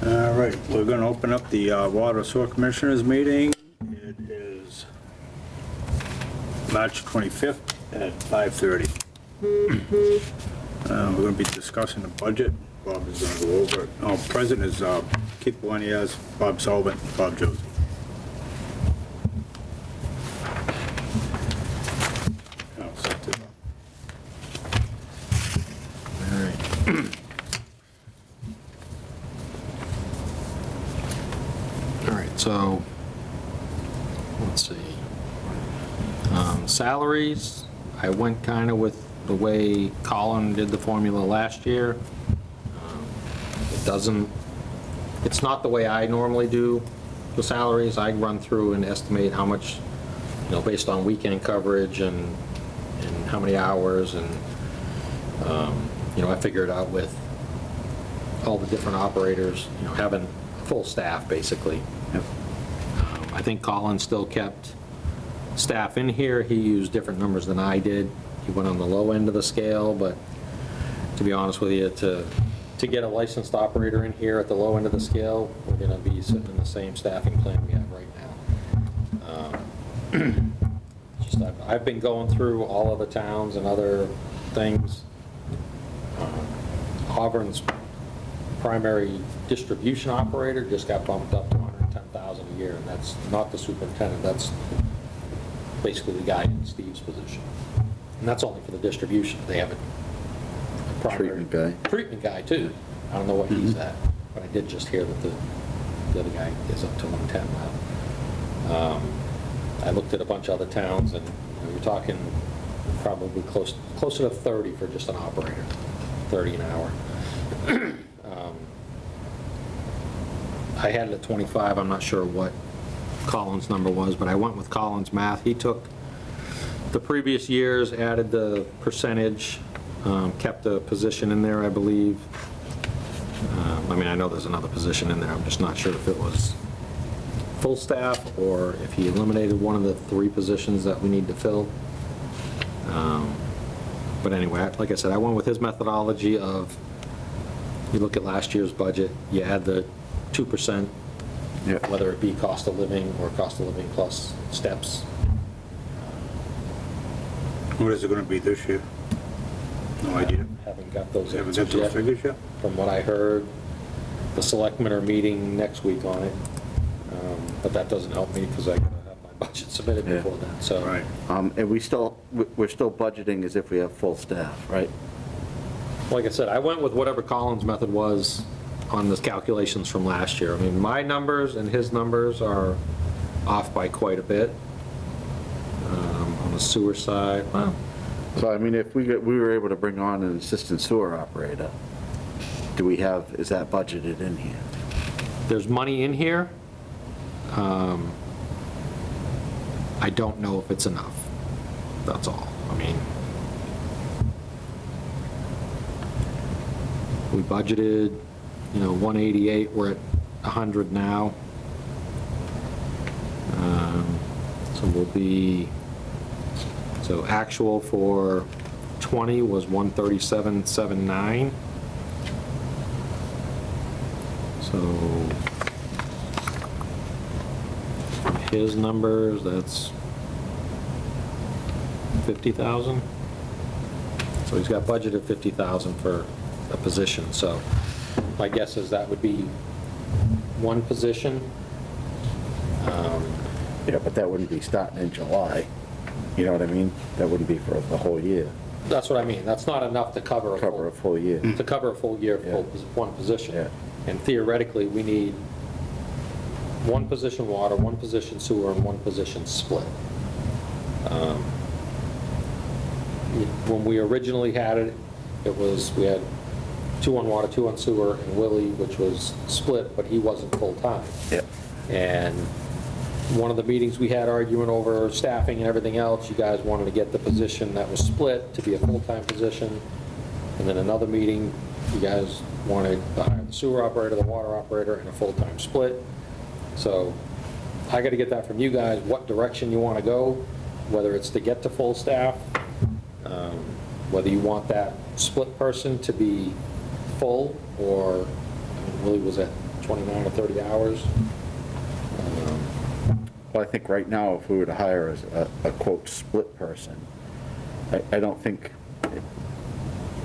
All right, we're going to open up the Water Sewer Commissioners meeting. It is March 25th at 5:30. We're going to be discussing the budget. Bob is going to go over it. Oh, present is Keith Bonias, Bob Sullivan, Bob Josie. I'll set this up. All right. All right, so, let's see. Salaries, I went kind of with the way Colin did the formula last year. It's not the way I normally do the salaries. I run through and estimate how much, based on weekend coverage and how many hours, and, I figure it out with all the different operators, having full staff, basically. Yep. I think Colin still kept staff in here. He used different numbers than I did. He went on the low end of the scale, but to be honest with you, to get a licensed operator in here at the low end of the scale, we're going to be sitting in the same staffing plan we have right now. I've been going through all of the towns and other things. Auburn's primary distribution operator just got bumped up to $110,000 a year, and that's not the superintendent. That's basically the guy in Steve's position, and that's only for the distribution. They have a primary treatment guy too. I don't know what he's at, but I did just hear that the other guy is up to 110 now. I looked at a bunch of other towns, and you're talking probably closer to 30 for just an operator, 30 an hour. I had it at 25. I'm not sure what Colin's number was, but I went with Colin's math. He took the previous years, added the percentage, kept a position in there, I believe. I know there's another position in there. I'm just not sure if it was full staff or if he eliminated one of the 3 positions that we need to fill. But anyway, like I said, I went with his methodology of, you look at last year's budget, you add the 2%, Yep. whether it be cost of living or cost of living plus steps. What is it going to be this year? No idea. Haven't got those Haven't answers got those yet. figures yet? From what I heard, the selectmen are meeting next week on it, but that doesn't help me because I gotta have my budget submitted Yeah. before then, so. Right. And we're still budgeting as if we have full staff, right? Like I said, I went with whatever Colin's method was on the calculations from last year. My numbers and his numbers are off by quite a bit. On the sewer side, well, So, if we were able to bring on an assistant sewer operator, is that budgeted in here? there's money in here. I don't know if it's enough. That's all. We budgeted, 188, we're at 100 now. So actual for 20 was 137.79. So his numbers, that's 50,000. So he's got budgeted 50,000 for a position. So my guess is that would be one position. Yeah, but that wouldn't be starting in July. You know what I mean? That wouldn't be for the whole year. That's what I mean. That's not enough to cover Cover a full year. to cover a full year, one position. Yeah. And theoretically, we need one position water, one position sewer, and one position split. When we originally had it, we had 2 on water, 2 on sewer, and Willie, which was split, but he wasn't full-time. Yeah. And one of the meetings we had arguing over staffing and everything else, you guys wanted to get the position that was split to be a full-time position. And then another meeting, you guys wanted to hire the sewer operator, the water operator, and a full-time split. So I got to get that from you guys, what direction you want to go, whether it's to get to full staff, whether you want that split person to be full, or Willie was at 29 or 30 hours. Well, I think right now, if we were to hire a quote, split person, I don't think,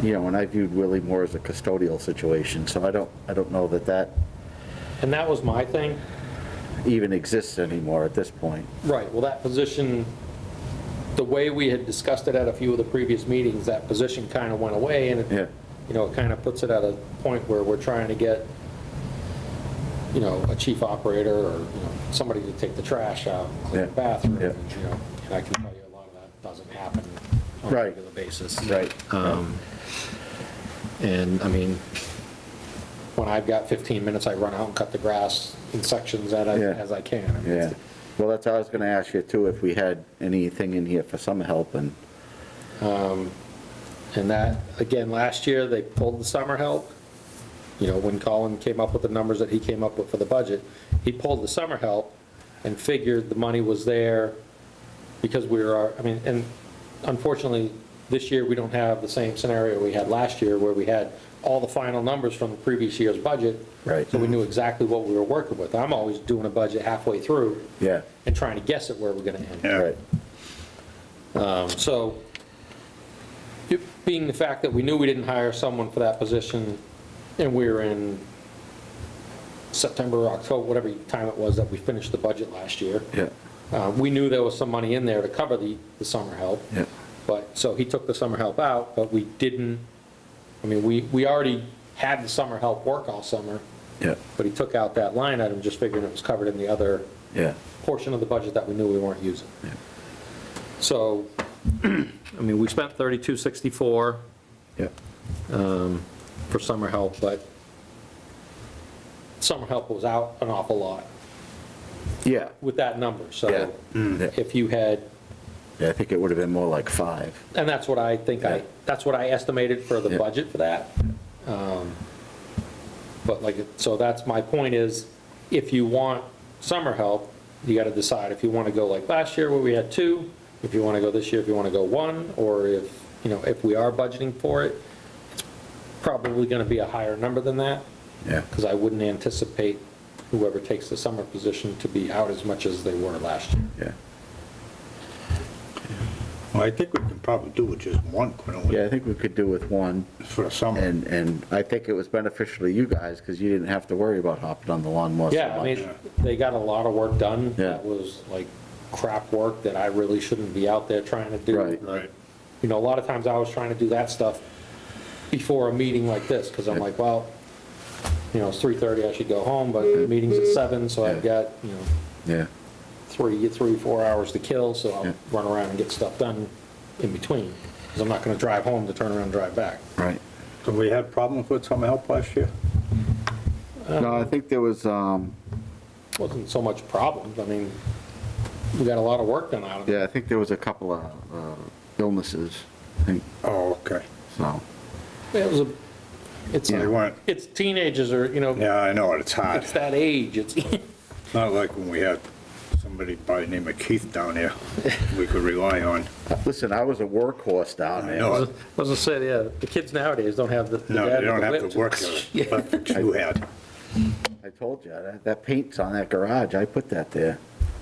you know, and I viewed Willie more as a custodial situation, so I don't know that that And that was my thing. even exists anymore at this point. Right, well, that position, the way we had discussed it at a few of the previous meetings, that position kind of went away, and Yeah. it, you know, it kind of puts it at a point where we're trying to get, you know, a chief operator or, you know, somebody to take the trash out, clean the Yeah, bathroom, yeah. you know, and I can tell you a lot of that doesn't happen on a Right. regular basis. Right. And, I mean, when I've got 15 minutes, I run out and cut the grass in sections Yeah. as I can. I mean, Yeah. Well, that's what I was gonna ask you too, if we had anything in here for summer help and, And that, again, last year, they pulled the summer help. You know, when Colin came up with the numbers that he came up with for the budget, he pulled the summer help and figured the money was there because we were, I mean, and unfortunately, this year, we don't have the same scenario we had last year where we had all the final numbers from the previous year's budget. Right. So we knew exactly what we were working with. I'm always doing a budget halfway through yeah, and trying to guess at where we're gonna end. Yeah. right, So, it being the fact that we knew we didn't hire someone for that position, and we were in September, or October, whatever time it was that we finished the budget last year, yeah, we knew there was some money in there to cover the summer help. yeah, But, so he took the summer help out, but we didn't, I mean, we already had the summer help work all summer, yeah, but he took out that line item, just figuring it was covered in the other yeah, portion of the budget that we knew we weren't using. Yeah. So, I mean, we spent 3264 yeah, for summer help, but summer help was out an awful lot yeah, with that number. yeah. So Yeah. if you had, Yeah, I think it would have been more like 5. and that's what I think Yeah. that's what I estimated for the Yeah. budget for that. But like, so that's my point is, if you want summer help, you got to decide if you want to go like last year where we had 2, if you want to go this year, if you want to go 1, or if, you know, if we are budgeting for it, it's probably going to be a higher number than that, Yeah, because I wouldn't anticipate whoever takes the summer position to be out as much as they were last year. yeah. Well, I think we can probably do with just one, couldn't we? Yeah, I think we could do with one, For the summer. and I think it was beneficial to you guys, because you didn't have to worry about hopping on the lawnmower so Yeah, I much. mean, they got a lot of work done. Yeah. That was like crap work that I really shouldn't be out there trying to do. Right. Right. You know, a lot of times I was trying to do that stuff before a meeting like this, because I'm Yeah. like, well, you know, it's 3:30, I should go home, but the meeting's at 7, so I've Yeah. got, you know, Yeah, 4 hours to kill, so Yeah. I'll run around and get stuff done in between, because I'm not gonna drive home to turn around and drive back. right. So we had problems with summer help last year? No, I think there was, Wasn't so much problems, I mean, we got a lot of work done out of it. yeah, I think there was a couple of illnesses, I think, Oh, okay. so. It was it's, They weren't, it's teenagers or, you know, yeah, I know, it's hard. it's that age, it's, Not like when we had somebody by the name of Keith down there we could rely on. Listen, I was a workhorse down I there. know it. as I said, yeah, the kids nowadays don't have the No, dad they don't with the have whip to work Yeah. the left that you had. I told you, that paint's on that garage, I put that there.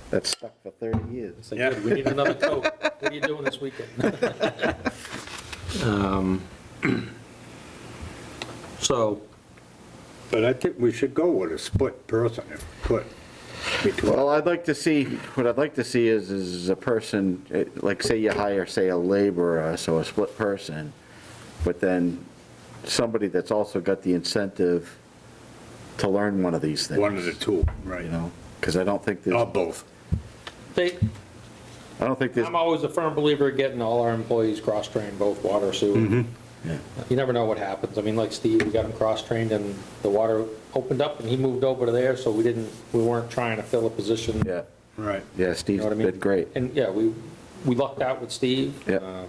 That's stuck for 30 years. It's like, "Good, we need another coat. What are you doing this weekend?" So, But I think we should go with a split person if we could. Between, Well, what I'd like to see is a person, like say you hire, say a laborer, so a split person, but then somebody that's also got the incentive to learn one of these things. one of the two, right? You know, because I don't think Or there's, both. I don't think there's, I'm always a firm believer of getting all our employees cross-trained, both water, sewer. yeah, You never know what happens. I mean, like Steve, we got him cross-trained and the water opened up and he moved over to there, so we weren't trying to fill a position. yeah, Right. yeah, You Steve's know what I mean? been great. And, yeah, we lucked out with Steve. Yeah.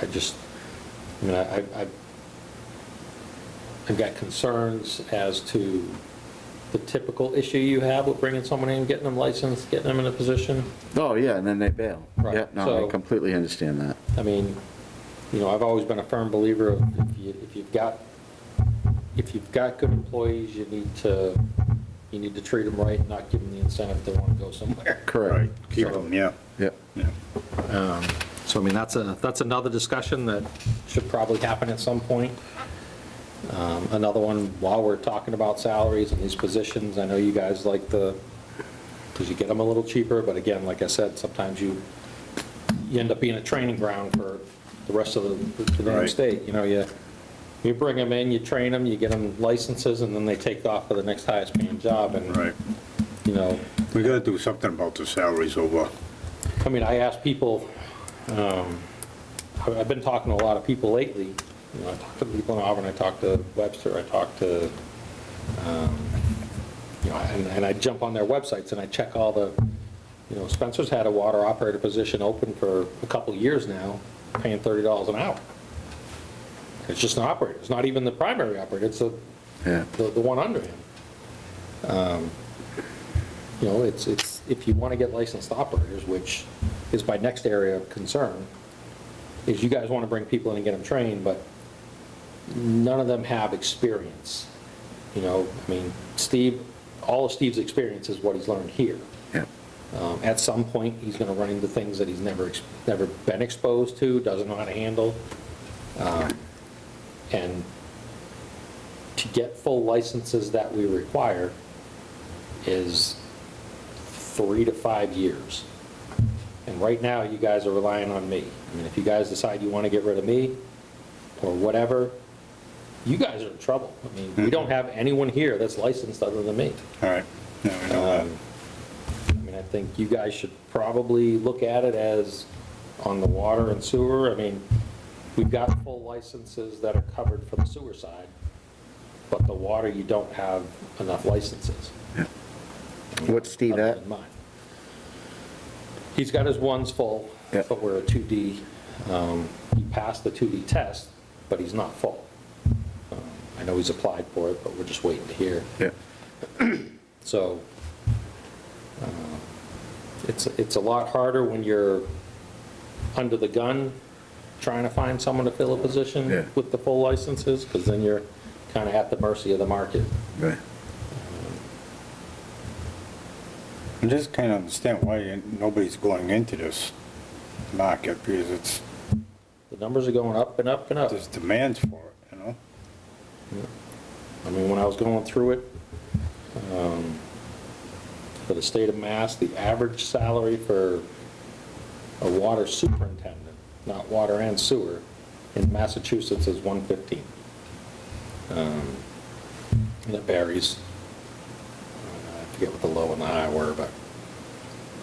I just, I mean, I've got concerns as to the typical issue you have with bringing someone in, getting them licensed, getting them in a position. Oh, yeah, and then they bail. Right, Yeah, no, so- I completely understand that. I mean, you know, I've always been a firm believer of if you've got if you've got good employees, you need to treat them right and not give them the incentive to want to go somewhere. Correct. Right, keep So- them, yeah. Yep. Yeah. So, I mean, that's another discussion that should probably happen at some point. Another one, while we're talking about salaries and these positions, I know you guys like because you get them a little cheaper, but again, like I said, sometimes you end up being a training ground for the rest of the damn Right. state. You know, you bring them in, you train them, you get them licenses, and then they take off for the next highest paying job, and, Right. you know, We gotta do something about the salaries over. I mean, I ask people, I've been talking to a lot of people lately. You know, I talked to people in Auburn, I talked to Webster, I talked to, you know, and I jump on their websites and I check all the, you know, Spencer's had a water operator position open for a couple of years now, paying $30 an hour. It's just an operator, it's not even the primary operator, it's Yeah. the one under him. You know, it's, if you want to get licensed operators, which is my next area of concern, is you guys want to bring people in and get them trained, but none of them have experience. You know, I mean, Steve, all of Steve's experience is what he's learned here. Yeah. At some point, he's going to run into things that he's never been exposed to, doesn't know how to handle. And to get full licenses that we require is 3 to 5 years. And right now, you guys are relying on me. I mean, if you guys decide you want to get rid of me or whatever, you guys are in trouble. I mean, we don't have anyone here that's licensed other than me. All right. Yeah, we know that. I mean, I think you guys should probably look at it as on the water and sewer. I mean, we've got full licenses that are covered for the sewer side, but the water, you don't have enough licenses. What's Steve Other at? than mine. He's got his ones full, Yeah. but we're a 2D. He passed the 2D test, but he's not full. I know he's applied for it, but we're just waiting to hear. Yeah. So it's a lot harder when you're under the gun trying to find someone to fill a Yeah. position with the full licenses, because then you're kind of at the mercy of the market. Right. I just can't understand why nobody's going into this market, because it's, The numbers are going up and up and up. there's demands for it, you know? I mean, when I was going through it, for the state of Mass, the average salary for a water superintendent, not water and sewer, in Massachusetts is $115. And it varies. I forget what the low and the high were, but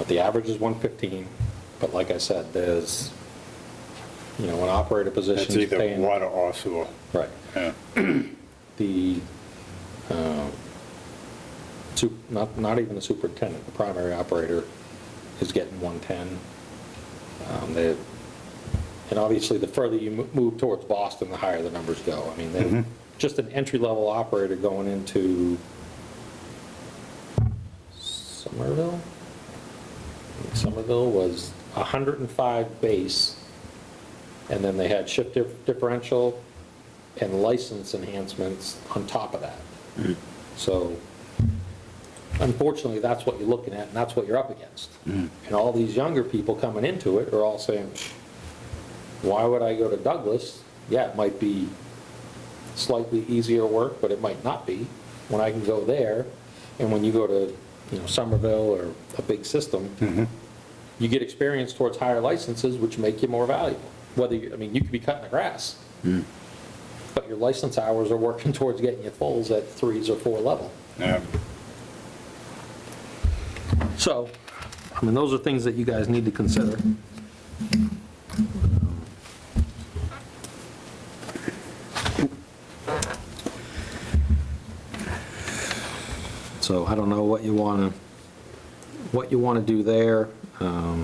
the average is $115. But like I said, there's, you know, an operator position It's is either paying. water or sewer. Right. Yeah. The, not even the superintendent, the primary operator is getting 110. And obviously, the further you move towards Boston, the higher the numbers go. I mean, just an entry-level operator going into Somerville? I think Somerville was 105 base, and then they had shift differential and license enhancements on top of that. So unfortunately, that's what you're looking at, and that's what you're up against. And all these younger people coming into it are all saying, why would I go to Douglas? Yeah, it might be slightly easier work, but it might not be, when I can go there. And when you go to, you know, Somerville or a big system, you get experience towards higher licenses, which make you more valuable. Whether you, I mean, you could be cutting the grass, but your license hours are working towards getting you fulls at 3s or 4 level. Yeah. So, I mean, those are things that you guys need to consider. So I don't know what you want to do there. I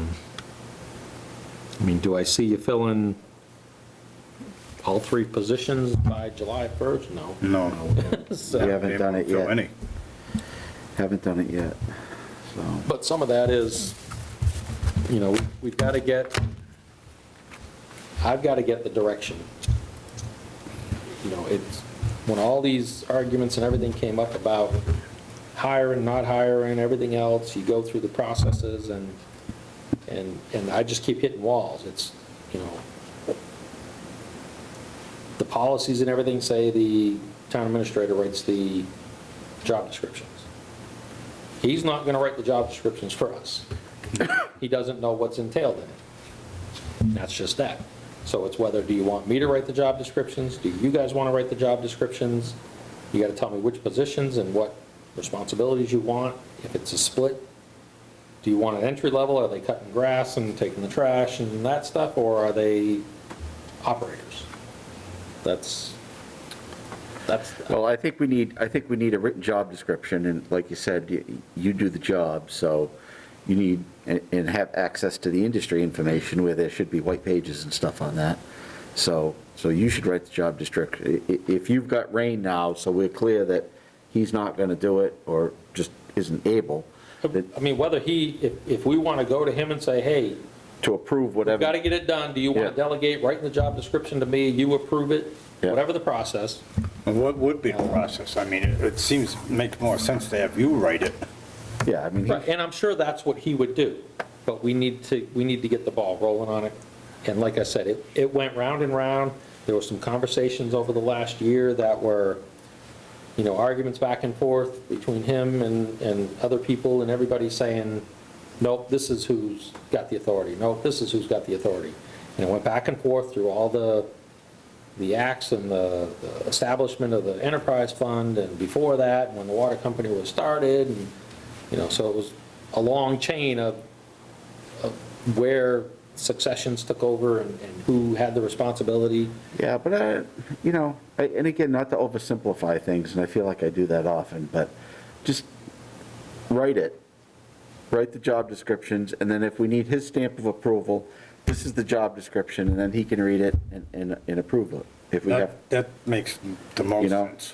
mean, do I see you filling all 3 positions by July 1st? No. No. So- We haven't done it Fill yet. any. Haven't done it yet, so. But some of that is, you know, we've got to get, I've got to get the direction. You know, when all these arguments and everything came up about hiring, not hiring, everything else, you go through the processes, and I just keep hitting walls. It's, you know, the policies and everything say the town administrator writes the job descriptions. He's not going to write the job descriptions for us. He doesn't know what's entailed in it. And that's just that. So it's whether, do you want me to write the job descriptions? Do you guys want to write the job descriptions? You got to tell me which positions and what responsibilities you want. If it's a split, do you want an entry level? Are they cutting grass and taking the trash and that stuff? Or are they operators? That's, Well, I think we need a written job description, and like you said, you do the job, so you need, and have access to the industry information where there should be white pages and stuff on that. So you should write the job description. If you've got rain now, so we're clear that he's not going to do it or just isn't able. I mean, whether if we want to go to him and say, hey, To approve we've whatever. got to get it done, do you want Yeah. to delegate, writing the job description to me, you approve it, Yeah. whatever the process. And what would be the process? I mean, it seems, makes more sense to have you write it. Yeah, I mean, Right, and I'm sure that's what he would do, but we need to get the ball rolling on it. And like I said, it went round and round. There were some conversations over the last year that were, you know, arguments back and forth between him and other people, and everybody saying, nope, this is who's got the authority, nope, this is who's got the authority. And it went back and forth through all the acts and the establishment of the enterprise fund, and before that, when the water company was started, and, you know, so it was a long chain of where successions took over and who had the responsibility. yeah, but, you know, and again, not to oversimplify things, and I feel like I do that often, but just write it. Write the job descriptions, and then if we need his stamp of approval, this is the job description, and then he can read it and approve it. If we have, That makes the most You know, sense.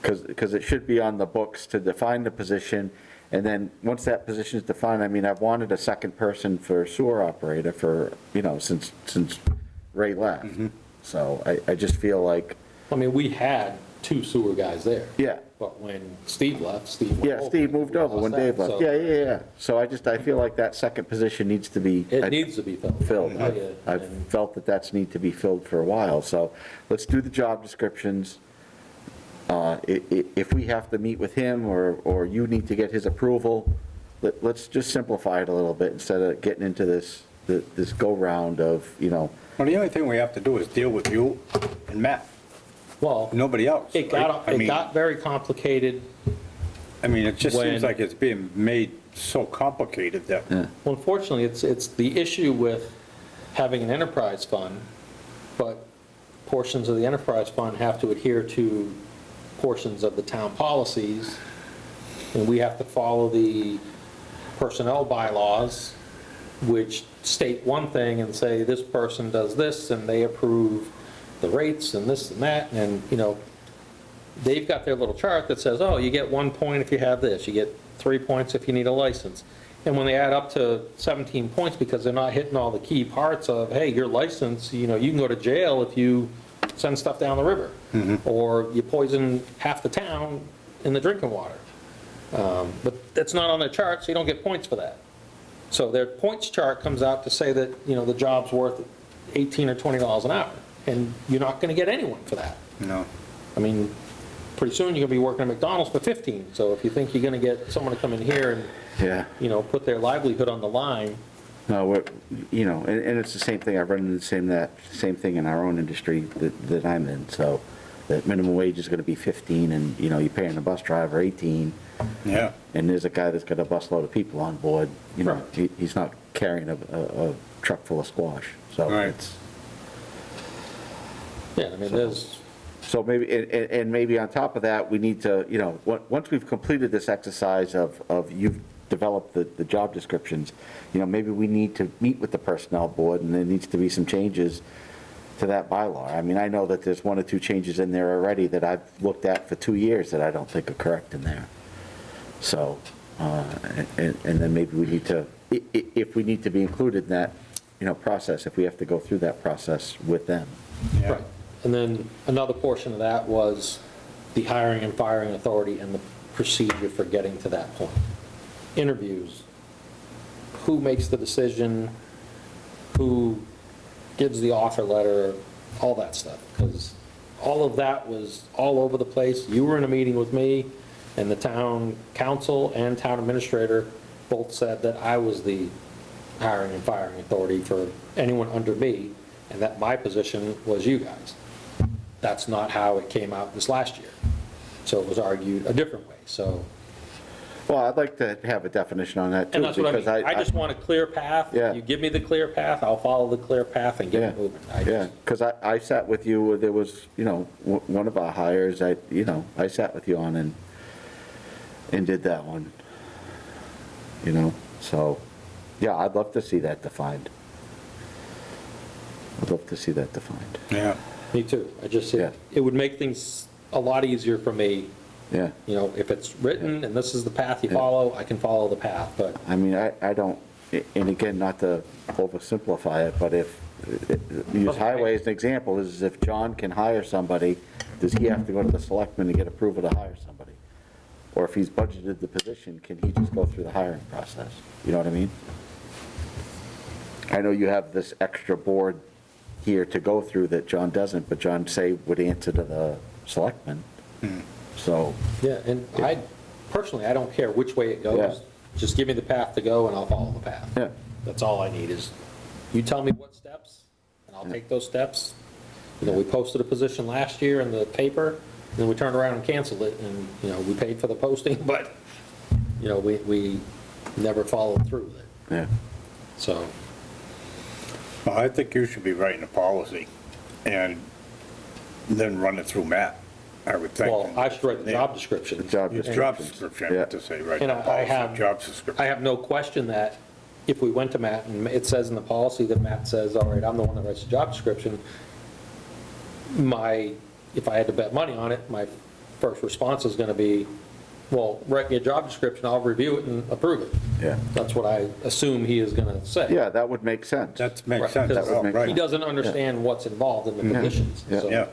because it should be on the books to define the position, and then, once that position is defined, I mean, I've wanted a second person for sewer operator for, you know, since Ray left. So I just feel like, I mean, we had 2 sewer guys there. yeah, But when Steve left, Steve went yeah, over. Steve moved over when Lost Dave that, left. so Yeah. So I feel like that second position needs to be. It needs to be filled. Filled. Yeah, I've and- felt that that's need to be filled for a while, so let's do the job descriptions. If we have to meet with him, or you need to get his approval, let's just simplify it a little bit instead of getting into this go-round of, you know, Well, the only thing we have to do is deal with you and Matt, Well, nobody else. it right? got, I it mean- got very complicated. I mean, it just seems when- like it's being made so complicated that, Well, unfortunately, it's the issue with having an enterprise fund, but portions of the enterprise fund have to adhere to portions of the town policies, and we have to follow the personnel bylaws, which state one thing and say this person does this, and they approve the rates and this and that, and, you know, they've got their little chart that says, oh, you get 1 point if you have this, you get 3 points if you need a license. And when they add up to 17 points, because they're not hitting all the key parts of, hey, your license, you know, you can go to jail if you send stuff down the river, or you poison half the town in the drinking water. But that's not on their chart, so you don't get points for that. So their points chart comes out to say that, you know, the job's worth $18 or $20 an hour, and you're not going to get anyone for that. you know, I mean, pretty soon you're going to be working at McDonald's for 15, so if you think you're going to get someone to come in here and, yeah. you know, put their livelihood on the line, No, you know, and it's the same thing, I've run into the same thing in our own industry that I'm in, so that minimum wage is gonna be 15, and, you know, you're paying a bus driver 18, yeah. and there's a guy that's got a busload of people on board, you know, Right. he's not carrying a truck full of squash, so Right. it's, yeah, I mean, there's, so maybe, and maybe on top of that, we need to, you know, once we've completed this exercise of you've developed the job descriptions, you know, maybe we need to meet with the personnel board, and there needs to be some changes to that bylaw. I mean, I know that there's 1 or 2 changes in there already that I've looked at for 2 years that I don't think are correct in there. So, and then maybe we need to, if we need to be included in that, you know, process, if we have to go through that process with them. Yeah. right. And then another portion of that was the hiring and firing authority and the procedure for getting to that point. Interviews, who makes the decision, who gives the offer letter, all that stuff. Because all of that was all over the place. You were in a meeting with me, and the town council and town administrator both said that I was the hiring and firing authority for anyone under me, and that my position was you guys. That's not how it came out this last year. So it was argued a different way, so. Well, I'd like to have a definition on that too. And that's what I mean. because I just want a clear path. Yeah. You give me the clear path, I'll follow the clear path and get Yeah, it moving. yeah, because I sat with you, there was, one of our hires, I sat with you on and did that one. So, yeah, I'd love to see that defined. I'd love to see that defined. Yeah. Me too. Yeah. It would make things a lot easier for me. Yeah, If it's written and this is the path you Yeah. follow, I can follow the path, but I mean, I don't, and again, not to oversimplify it, but if, use highway as an example, is if John can hire somebody, does he have to go to the selectmen to get approval to hire somebody? Or if he's budgeted the position, can he just go through the hiring process? You know what I mean? I know you have this extra board here to go through that John doesn't, but John, say, would answer to the selectmen. So, yeah, and personally, I don't care which way it Yeah. goes. Just give me the path to go and I'll follow the path. yeah, That's all I need is, you tell me what steps, and I'll take those steps. We posted a position last year in the paper, and then we turned around and canceled it, and, we paid for the posting, but, we never followed through with it. yeah. So, Well, I think you should be writing a policy and then run it through Matt, I would think. well, I should write the job description. The job Your description. job description, Yeah. to say, right, And the I have, policy, job I description. have no question that if we went to Matt, and it says in the policy that Matt says, all right, I'm the one that writes the job description, if I had to bet money on it, my first response is gonna be, well, write me a job description, I'll review it and approve it. Yeah. That's what I assume he is gonna say. Yeah, that would make sense. That makes Right, sense, because That would make right. He doesn't understand what's involved in the Yeah. conditions. Yeah. so- Yeah,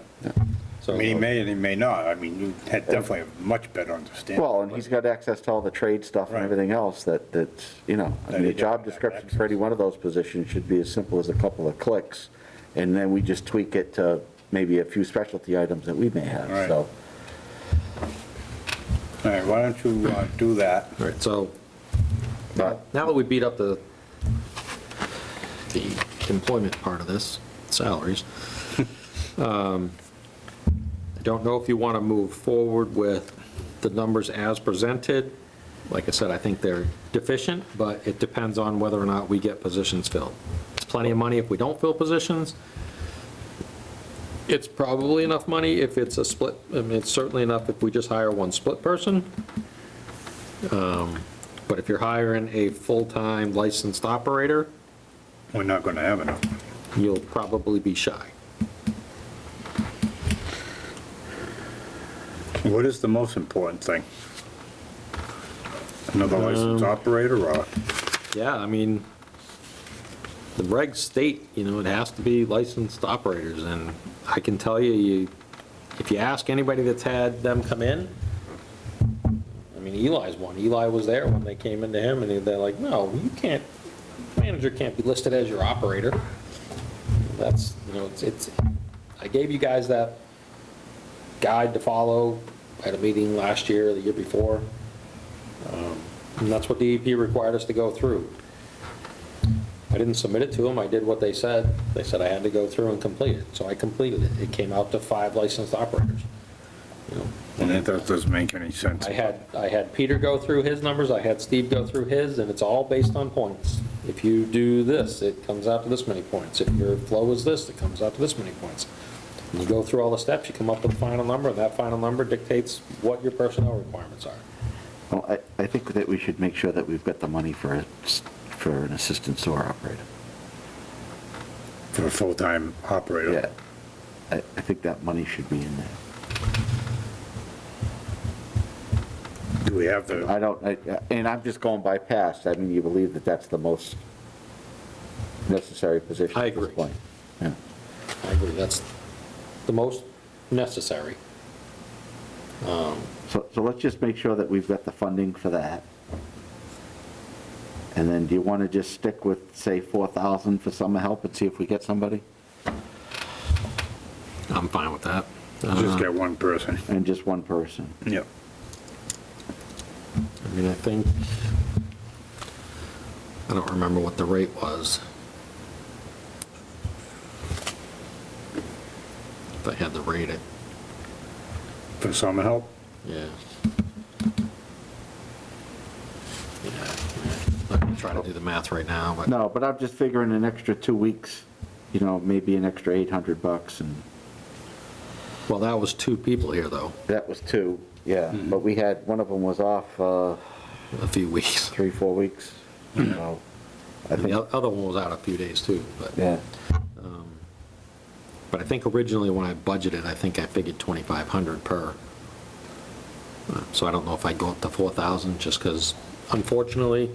so- I mean, he may and he may not, I mean, you had definitely a much better understanding. Well, and he's got access to all the trade stuff and Right. everything else that's, I That mean, he the job doesn't have description for any one of those positions should be as simple as a couple of clicks, and then we just tweak it to maybe a few specialty items that we may have, Right. so. All right, why don't you do that? All right, so But, now that we beat up the employment part of this, salaries, I don't know if you want to move forward with the numbers as presented. Like I said, I think they're deficient, but it depends on whether or not we get positions filled. It's plenty of money if we don't fill positions. It's probably enough money if it's a split, I mean, it's certainly enough if we just hire one split person. But if you're hiring a full-time licensed operator, We're not gonna have enough. you'll probably be shy. What is the most important thing? Another licensed operator, or? Yeah, I mean, the regs state, it has to be licensed operators, and I can tell you, if you ask anybody that's had them come in, I mean, Eli's one. Eli was there when they came into him, and they're like, no, you can't, manager can't be listed as your operator. That's, I gave you guys that guide to follow at a meeting last year, the year before. And that's what the EP required us to go through. I didn't submit it to them, I did what they said. They said I had to go through and complete it, so I completed it. It came out to 5 licensed operators. And that doesn't make any sense. I had Peter go through his numbers, I had Steve go through his, and it's all based on points. If you do this, it comes out to this many points. If your flow is this, it comes out to this many points. And you go through all the steps, you come up with a final number, and that final number dictates what your personnel requirements are. well, I think that we should make sure that we've got the money for an assistant sewer operator. For a full-time operator. Yeah, I think that money should be in there. Do we have the, I don't, and I'm just going by past, I mean, you believe that that's the most necessary position I at this agree. point? Yeah. I agree, that's the most necessary. So let's just make sure that we've got the funding for that. And then do you want to just stick with, say, 4,000 for summer help and see if we get somebody? I'm fine with that. Just get one person. And just one person? Yep. I mean, I think, I don't remember what the rate was. If I had to rate it, For summer help? yeah. Yeah, not gonna try to do the math right now, but. No, but I'm just figuring an extra 2 weeks, you know, maybe an extra $800, and Well, that was 2 people here, though, that was 2, yeah. But we had, one of them was off a few weeks. 3-4 weeks, so I And think, the other one was out a few days, too, but. yeah. But I think originally when I budgeted, I think I figured 2,500 per. So I don't know if I'd go up to 4,000, just because unfortunately,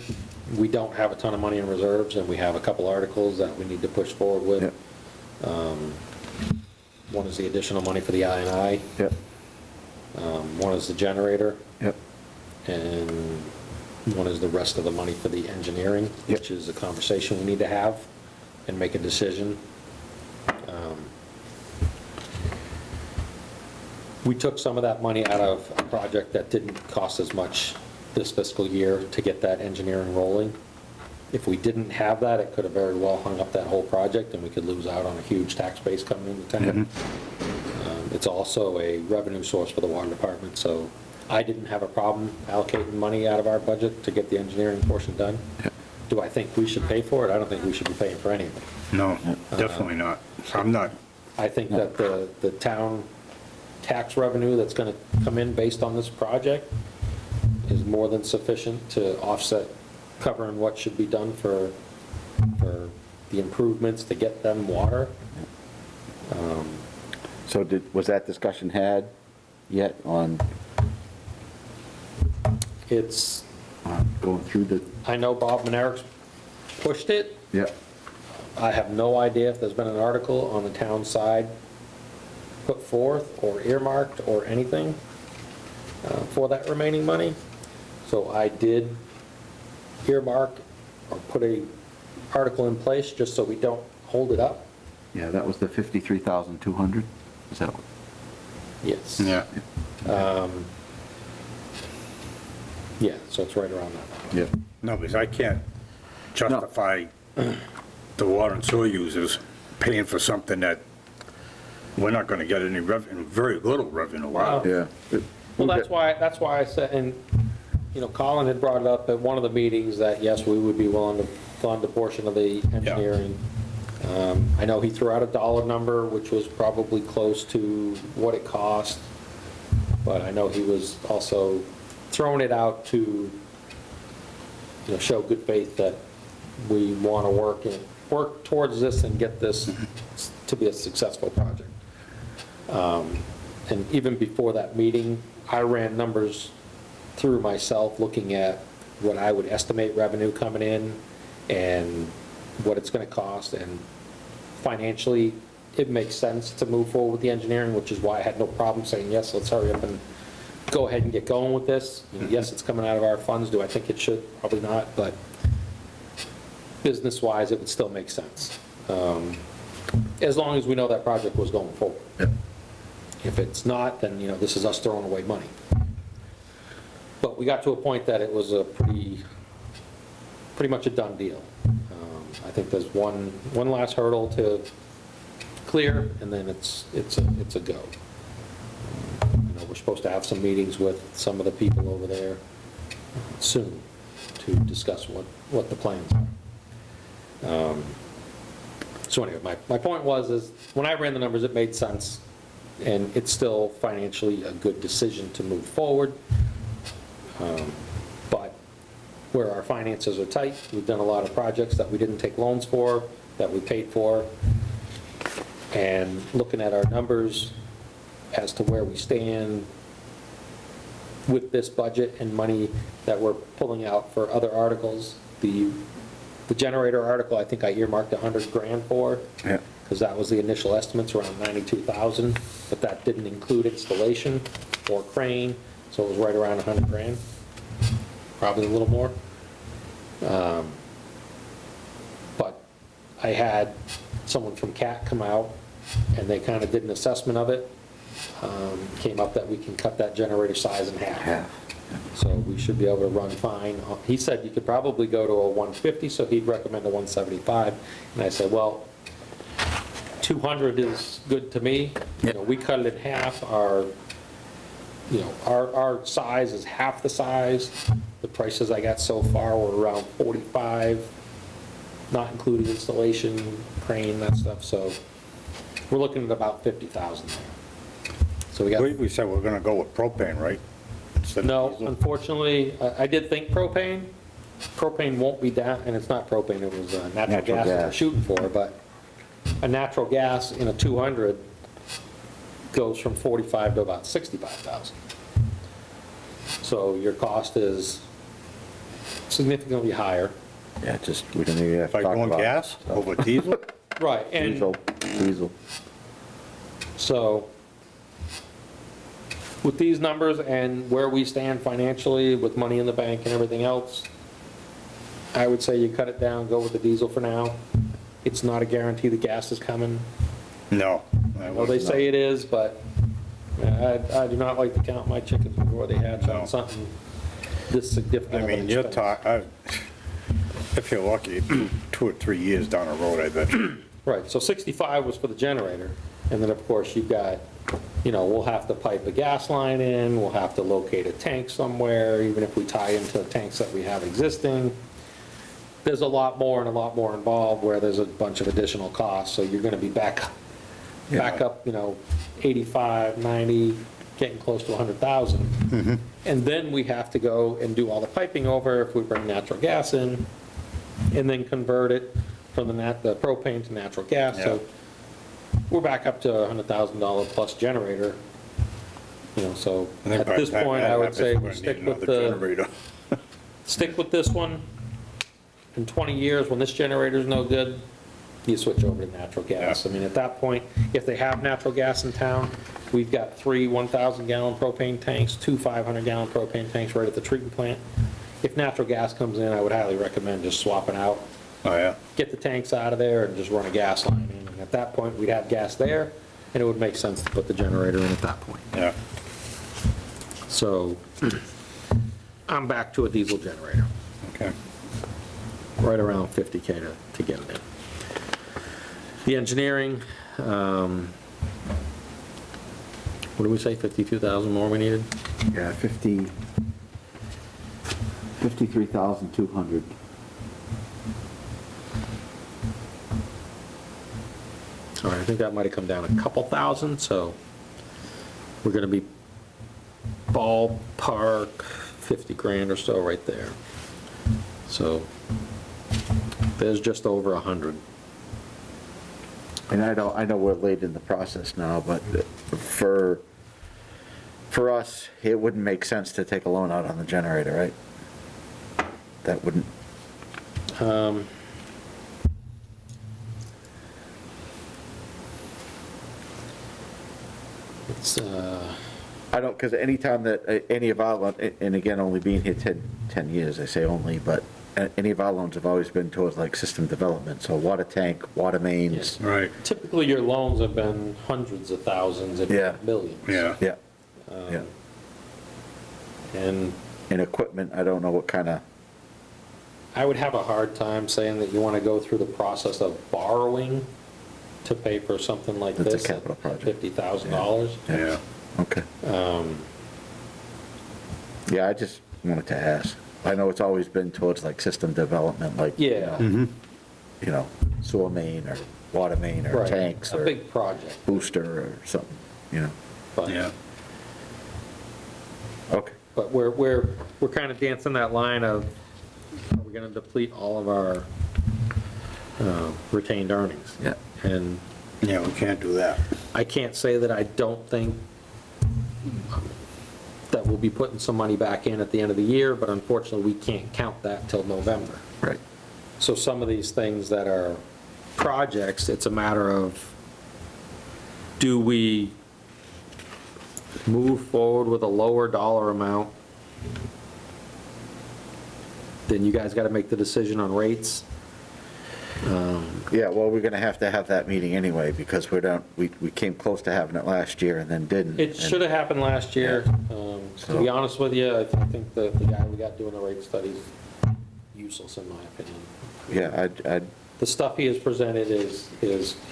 we don't have a ton of money in reserves, and we have a couple articles that we need to push forward with. Yep. One is the additional money for the I&I, Yep, one is the generator, yep, and one is the rest of the money for the engineering, Yep. which is a conversation we need to have and make a decision. We took some of that money out of a project that didn't cost as much this fiscal year to get that engineering rolling. If we didn't have that, it could have very well hung up that whole project, and we could lose out on a huge tax base coming into town. It's also a revenue source for the water department, so I didn't have a problem allocating money out of our budget to get the engineering portion done. Do I think we should pay for it? I don't think we should be paying for any of it. No, definitely not. I'm not, I think that the town tax revenue that's gonna come in based on this project is more than sufficient to offset covering what should be done for the improvements to get them water. so was that discussion had yet on It's, going through the, I know Bob Maneric's pushed it. yep, I have no idea if there's been an article on the town side put forth or earmarked or anything for that remaining money. So I did earmark or put a article in place just so we don't hold it up. yeah, that was the 53,200, is that, Yes. yeah. Yeah, so it's right around that. yeah, No, because I can't justify the water and sewer users paying for something that we're not gonna get any revenue, very little revenue out of. yeah. Well, that's why I said, and, you know, Colin had brought it up at one of the meetings that, yes, we would be willing to fund a portion of the engineering. I know he threw out a dollar number, which was probably close to what it cost, but I know he was also throwing it out to, you know, show good faith that we want to work towards this and get this to be a successful project. And even before that meeting, I ran numbers through myself, looking at what I would estimate revenue coming in and what it's going to cost, and financially, it makes sense to move forward with the engineering, which is why I had no problem saying, yes, let's hurry up and go ahead and get going with this. You know, yes, it's coming out of our funds. Do I think it should? Probably not, but business-wise, it would still make sense. As long as we know that project was going forward. If it's not, then, you know, this is us throwing away money. But we got to a point that it was a pretty much a done deal. I think there's one last hurdle to clear, and then it's a go. You know, we're supposed to have some meetings with some of the people over there soon to discuss what the plans are. So anyway, my point is when I ran the numbers, it made sense, and it's still financially a good decision to move forward. But where our finances are tight, we've done a lot of projects that we didn't take loans for, that we paid for, and looking at our numbers as to where we stand with this budget and money that we're pulling out for other articles. The generator article, I think I earmarked 100 grand for, Yeah. because that was the initial estimates, around 92,000, but that didn't include installation. more crane, so it was right around 100 grand, probably a little more. But I had someone from CAT come out, and they kind of did an assessment of it. Came up that we can cut that generator size in half. So we should be able to run fine. He said you could probably go to a 150, so he'd recommend a 175. And I said, well, 200 is good to me. You know, we cut it in half. Our size is half the size. The prices I got so far were around 45, not including installation, crane, that stuff. So we're looking at about 50,000 there. So we got. We said we're gonna go with propane, right? Instead of No, diesel? unfortunately, I did think propane. Propane won't be down, and it's not propane, it was natural Natural gas that we're gas. shooting for, but a natural gas in a 200 goes from 45 to about 65,000. So your cost is significantly higher. Yeah, just, we don't even have to By talk going about. gas over diesel? Right, and Diesel. so with these numbers and where we stand financially with money in the bank and everything else, I would say you cut it down, go with the diesel for now. It's not a guarantee the gas is coming. No. Well, they say it is, but I do not like to count my chickens before they hatch No. on something this significant. I of an mean, you're expense. if you're lucky, 2 or 3 years down the road, I bet. Right, so 65 was for the generator, and then, of course, you've got, you know, we'll have to pipe a gas line in, we'll have to locate a tank somewhere, even if we tie into the tanks that we have existing. There's a lot more and a lot more involved where there's a bunch of additional costs, so you're gonna be back up, you know, 85, 90, getting close to 100,000. And then we have to go and do all the piping over if we bring natural gas in, and then convert it from the propane to natural gas. So we're back up to a $100,000 plus generator, you know, so And then at by this the time point, that I would happens, say we're we gonna stick need with another the, generator. stick with this one. In 20 years, when this generator's no good, you switch over to natural gas. I mean, at that point, if they have natural gas in town, we've got 3 1,000-gallon propane tanks, 2 500-gallon propane tanks right at the treatment plant. If natural gas comes in, I would highly recommend just swapping out, Oh, yeah. get the tanks out of there and just run a gas line in. And at that point, we'd have gas there, and it would make sense to put the generator in at that point. Yeah. So I'm back to a diesel generator, Okay. right around 50K to get it in. The engineering, what did we say, 52,000 more we needed? Yeah, 53,200. All right, I think that might have come down a couple thousand, so we're gonna be ballpark 50 grand or so right there. So there's just over 100. And I know we're late in the process now, but for us, it wouldn't make sense to take a loan out on the generator, right? That wouldn't, It's, I don't, because anytime that any of our, and again, only being here 10 years, I say only, but any of our loans have always been towards like system development, so water tank, water mains. Right. typically, your loans have been hundreds of thousands, if Yeah. not millions. Yeah. Yeah, yeah. And And equipment, I don't know what kind of, I would have a hard time saying that you want to go through the process of borrowing to pay for something like That's a this. capital at project. $50,000. Yeah. okay. Yeah, I just wanted to ask. I know it's always been towards like system development, like, Yeah. you know, sewer main or water main or Right. tanks A or big project, booster or something, you know? but, Yeah. Okay. but we're kind of dancing that line of, are we going to deplete all of our retained earnings? Yeah. And Yeah, we can't do that. I can't say that I don't think that we'll be putting some money back in at the end of the year, but unfortunately, we can't count that till November. Right. So some of these things that are projects, it's a matter of, do we move forward with a lower dollar amount, then you guys got to make the decision on rates. Yeah, well, we're gonna have to have that meeting anyway, because we came close to having it last year and then didn't. It should have happened last year. To be honest with you, I think the guy we got doing the rate study is useless in my opinion. Yeah, The stuff he has presented is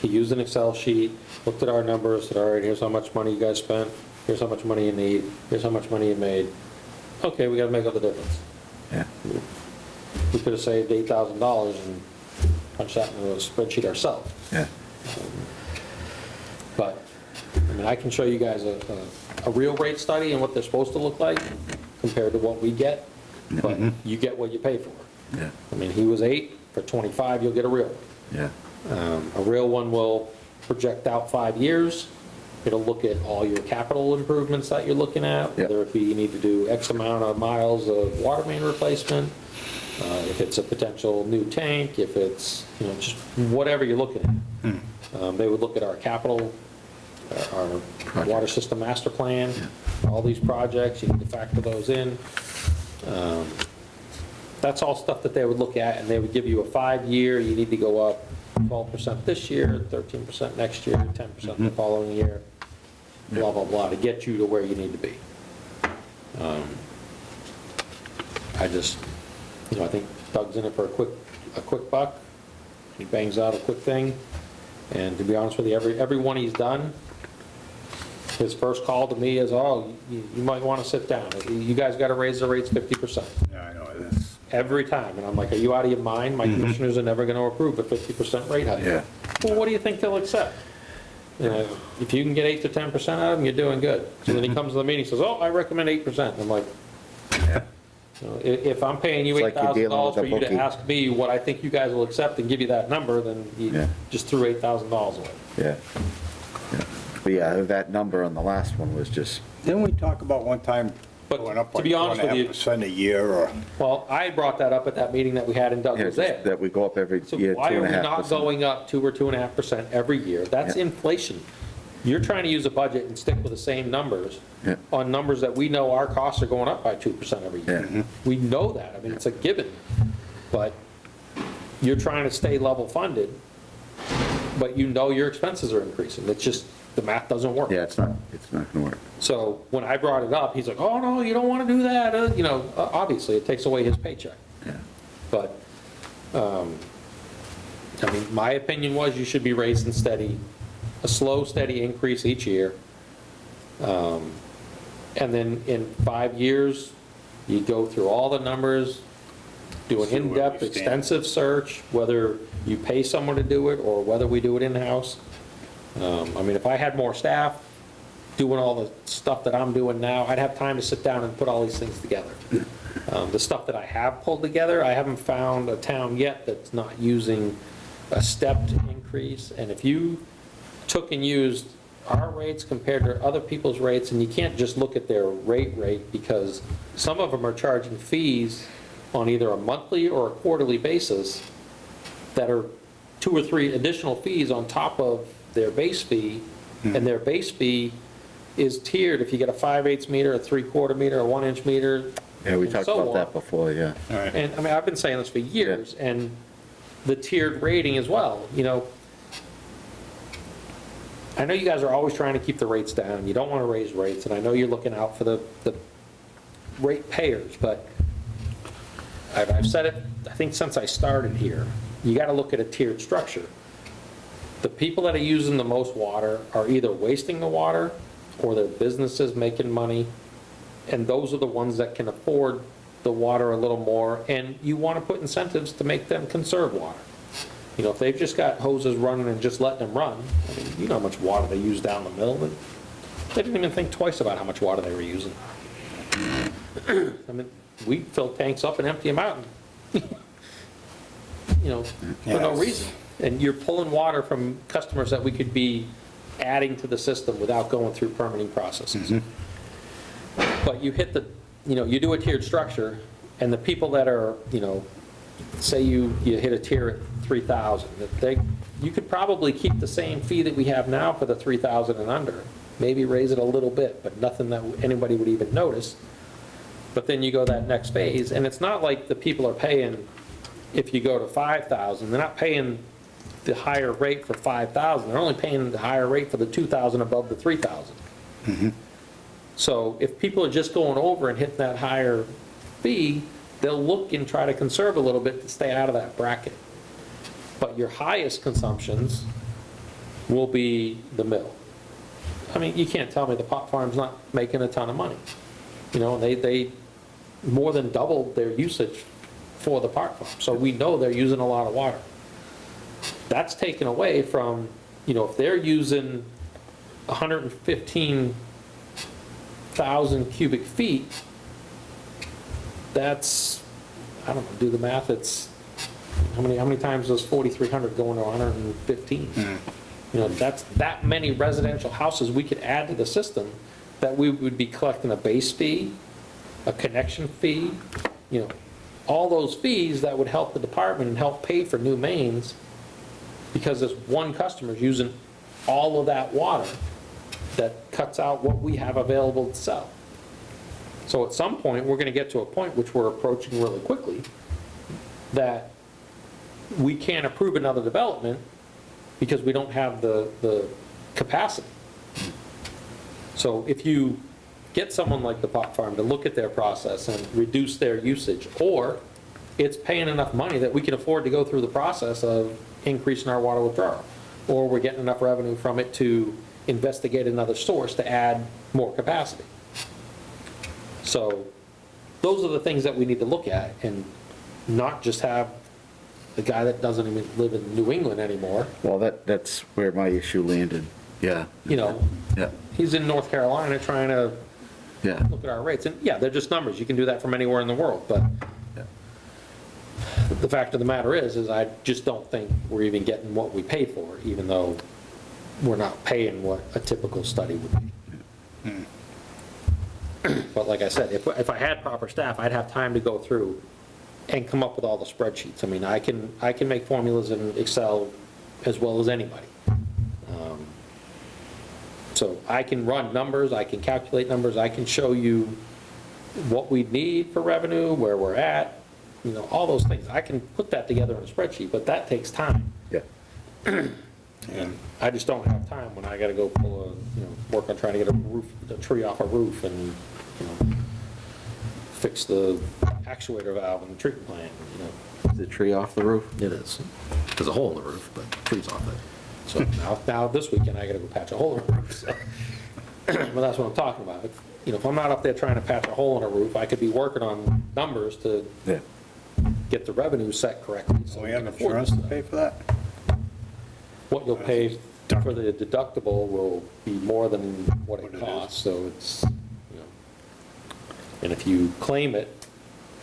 he used an Excel sheet, looked at our numbers, said, all right, here's how much money you guys spent, here's how much money you need, here's how much money you made. Okay, we got to make up the difference. yeah, We could have saved $8,000 and punched that into a spreadsheet ourselves. yeah. But, I mean, I can show you guys a real rate study and what they're supposed to look like compared to what we get, but you get what you pay for. Yeah, I mean, he was 8, for 25, you'll get a real one. yeah, A real one will project out 5 years. It'll look at all your capital improvements that you're looking at, Yep. whether it be you need to do X amount of miles of water main replacement, if it's a potential new tank, if it's, just whatever you're looking at. They would look at our capital, our water system master plan, all these projects, you need to factor those in. That's all stuff that they would look at, and they would give you a 5-year, you need to go up 12% this year, 13% next year, 10% the following year, blah, blah, blah, to get you to where you need to be. I think Doug's in it for a quick buck. He bangs out a quick thing, and to be honest with you, every one he's done, his first call to me is, oh, you might want to sit down. You guys got to raise the rates 50%. Yeah, I know, it is. Every time, and I'm like, are you out of your mind? My commissioners are never going to approve a 50% rate hike. Yeah. Well, what do you think they'll accept? If you can get 8 to 10% out of them, you're doing good. So then he comes to the meeting and says, oh, I recommend 8%. I'm like, if I'm paying you It's like you're dealing $8,000 with a for you to bookie. ask me what I think you guys will accept and give you that number, then you Yeah. just threw $8,000 away. yeah. Yeah. But yeah, that number on the last one was just, Didn't we talk about one time But going up to like be honest with you- 2.5% a year, or? Well, I brought that up at that meeting that we had and Doug yeah, was just there. that we go up every So year, why are we not 2.5%. going up 2 or 2.5% every year? That's Yeah. inflation. You're trying to use a budget and stick with the same numbers Yeah. on numbers that we know our costs are going up by 2% every year. Yeah. We know that. I mean, it's a given. But you're trying to stay level funded, but you know your expenses are increasing. It's just, the math doesn't work. Yeah, it's not gonna work. So when I brought it up, he's like, oh, no, you don't want to do that. Obviously, it takes away his paycheck. Yeah, But, I mean, my opinion was you should be raising steady, a slow, steady increase each year. And then in 5 years, you go through all the numbers, do an See where we in-depth, stand. extensive search, whether you pay someone to do it or whether we do it in-house. I mean, if I had more staff doing all the stuff that I'm doing now, I'd have time to sit down and put all these things together. The stuff that I have pulled together, I haven't found a town yet that's not using a stepped increase. And if you took and used our rates compared to other people's rates, and you can't just look at their rate, because some of them are charging fees on either a monthly or a quarterly basis that are 2 or 3 additional fees on top of their base fee, and their base fee is tiered if you get a 5/8 meter, a 3/4 meter, a 1-inch meter. yeah, we and talked so about on. that before, yeah. All right. And, I mean, I've been saying this for years, and the tiered rating as well, I know you guys are always trying to keep the rates down, you don't want to raise rates, and I know you're looking out for the rate payers, but I've said it, I think since I started here, you got to look at a tiered structure. The people that are using the most water are either wasting the water, or their businesses making money, and those are the ones that can afford the water a little more, and you want to put incentives to make them conserve water. If they've just got hoses running and just letting them run, I mean, you know how much water they use down the mill, but they didn't even think twice about how much water they were using. I mean, we fill tanks up and empty them out, for no Yes. reason. And you're pulling water from customers that we could be adding to the system without going through permitting processes. But you hit you do a tiered structure, and the people that are, say you hit a tier at 3,000, you could probably keep the same fee that we have now for the 3,000 and under, maybe raise it a little bit, but nothing that anybody would even notice. But then you go that next phase, and it's not like the people are paying, if you go to 5,000, they're not paying the higher rate for 5,000, they're only paying the higher rate for the 2,000 above the 3,000. So if people are just going over and hitting that higher fee, they'll look and try to conserve a little bit to stay out of that bracket. But your highest consumptions will be the mill. I mean, you can't tell me the pot farm's not making a ton of money. You know, they more than doubled their usage for the pot farm, so we know they're using a lot of water. That's taken away from, you know, if they're using 115,000 cubic feet, that's, I don't know, do the math, it's, how many times does 4,300 go into 115? You know, that's that many residential houses we could add to the system that we would be collecting a base fee, a connection fee, you know, all those fees that would help the department and help pay for new mains, because this one customer's using all of that water that cuts out what we have available to sell. So at some point, we're gonna get to a point which we're approaching really quickly, that we can't approve another development because we don't have the capacity. So if you get someone like the pot farm to look at their process and reduce their usage, or it's paying enough money that we can afford to go through the process of increasing our water withdrawal, or we're getting enough revenue from it to investigate another source to add more capacity. So those are the things that we need to look at, and not just have the guy that doesn't even live in New England anymore, Well, that's where my issue landed, yeah. you know, Yeah, he's in North Carolina trying to yeah. look at our rates. And yeah, they're just numbers. You can do that from anywhere in the world, but Yeah. the fact of the matter is I just don't think we're even getting what we pay for, even though we're not paying what a typical study would be. But like I said, if I had proper staff, I'd have time to go through and come up with all the spreadsheets. I mean, I can make formulas in Excel as well as anybody. So I can run numbers, I can calculate numbers, I can show you what we need for revenue, where we're at, you know, all those things. I can put that together in a spreadsheet, but that takes time. Yeah. And I just don't have time when I gotta go pull a, you know, work on trying to get a tree off a roof and, you know, fix the actuator valve in the treatment plant, you know. Is the tree off the roof? It is. There's a hole in the roof, but tree's off it. So now this weekend, I gotta go patch a hole in the roof, so. Well, that's what I'm talking about. You know, if I'm not up there trying to patch a hole in a roof, I could be working on numbers to Yeah. get the revenue set correctly. So we can have afford insurance this to stuff. pay for that? What you'll pay for the deductible will be more than what What it it costs, so it's, you know. And if you claim it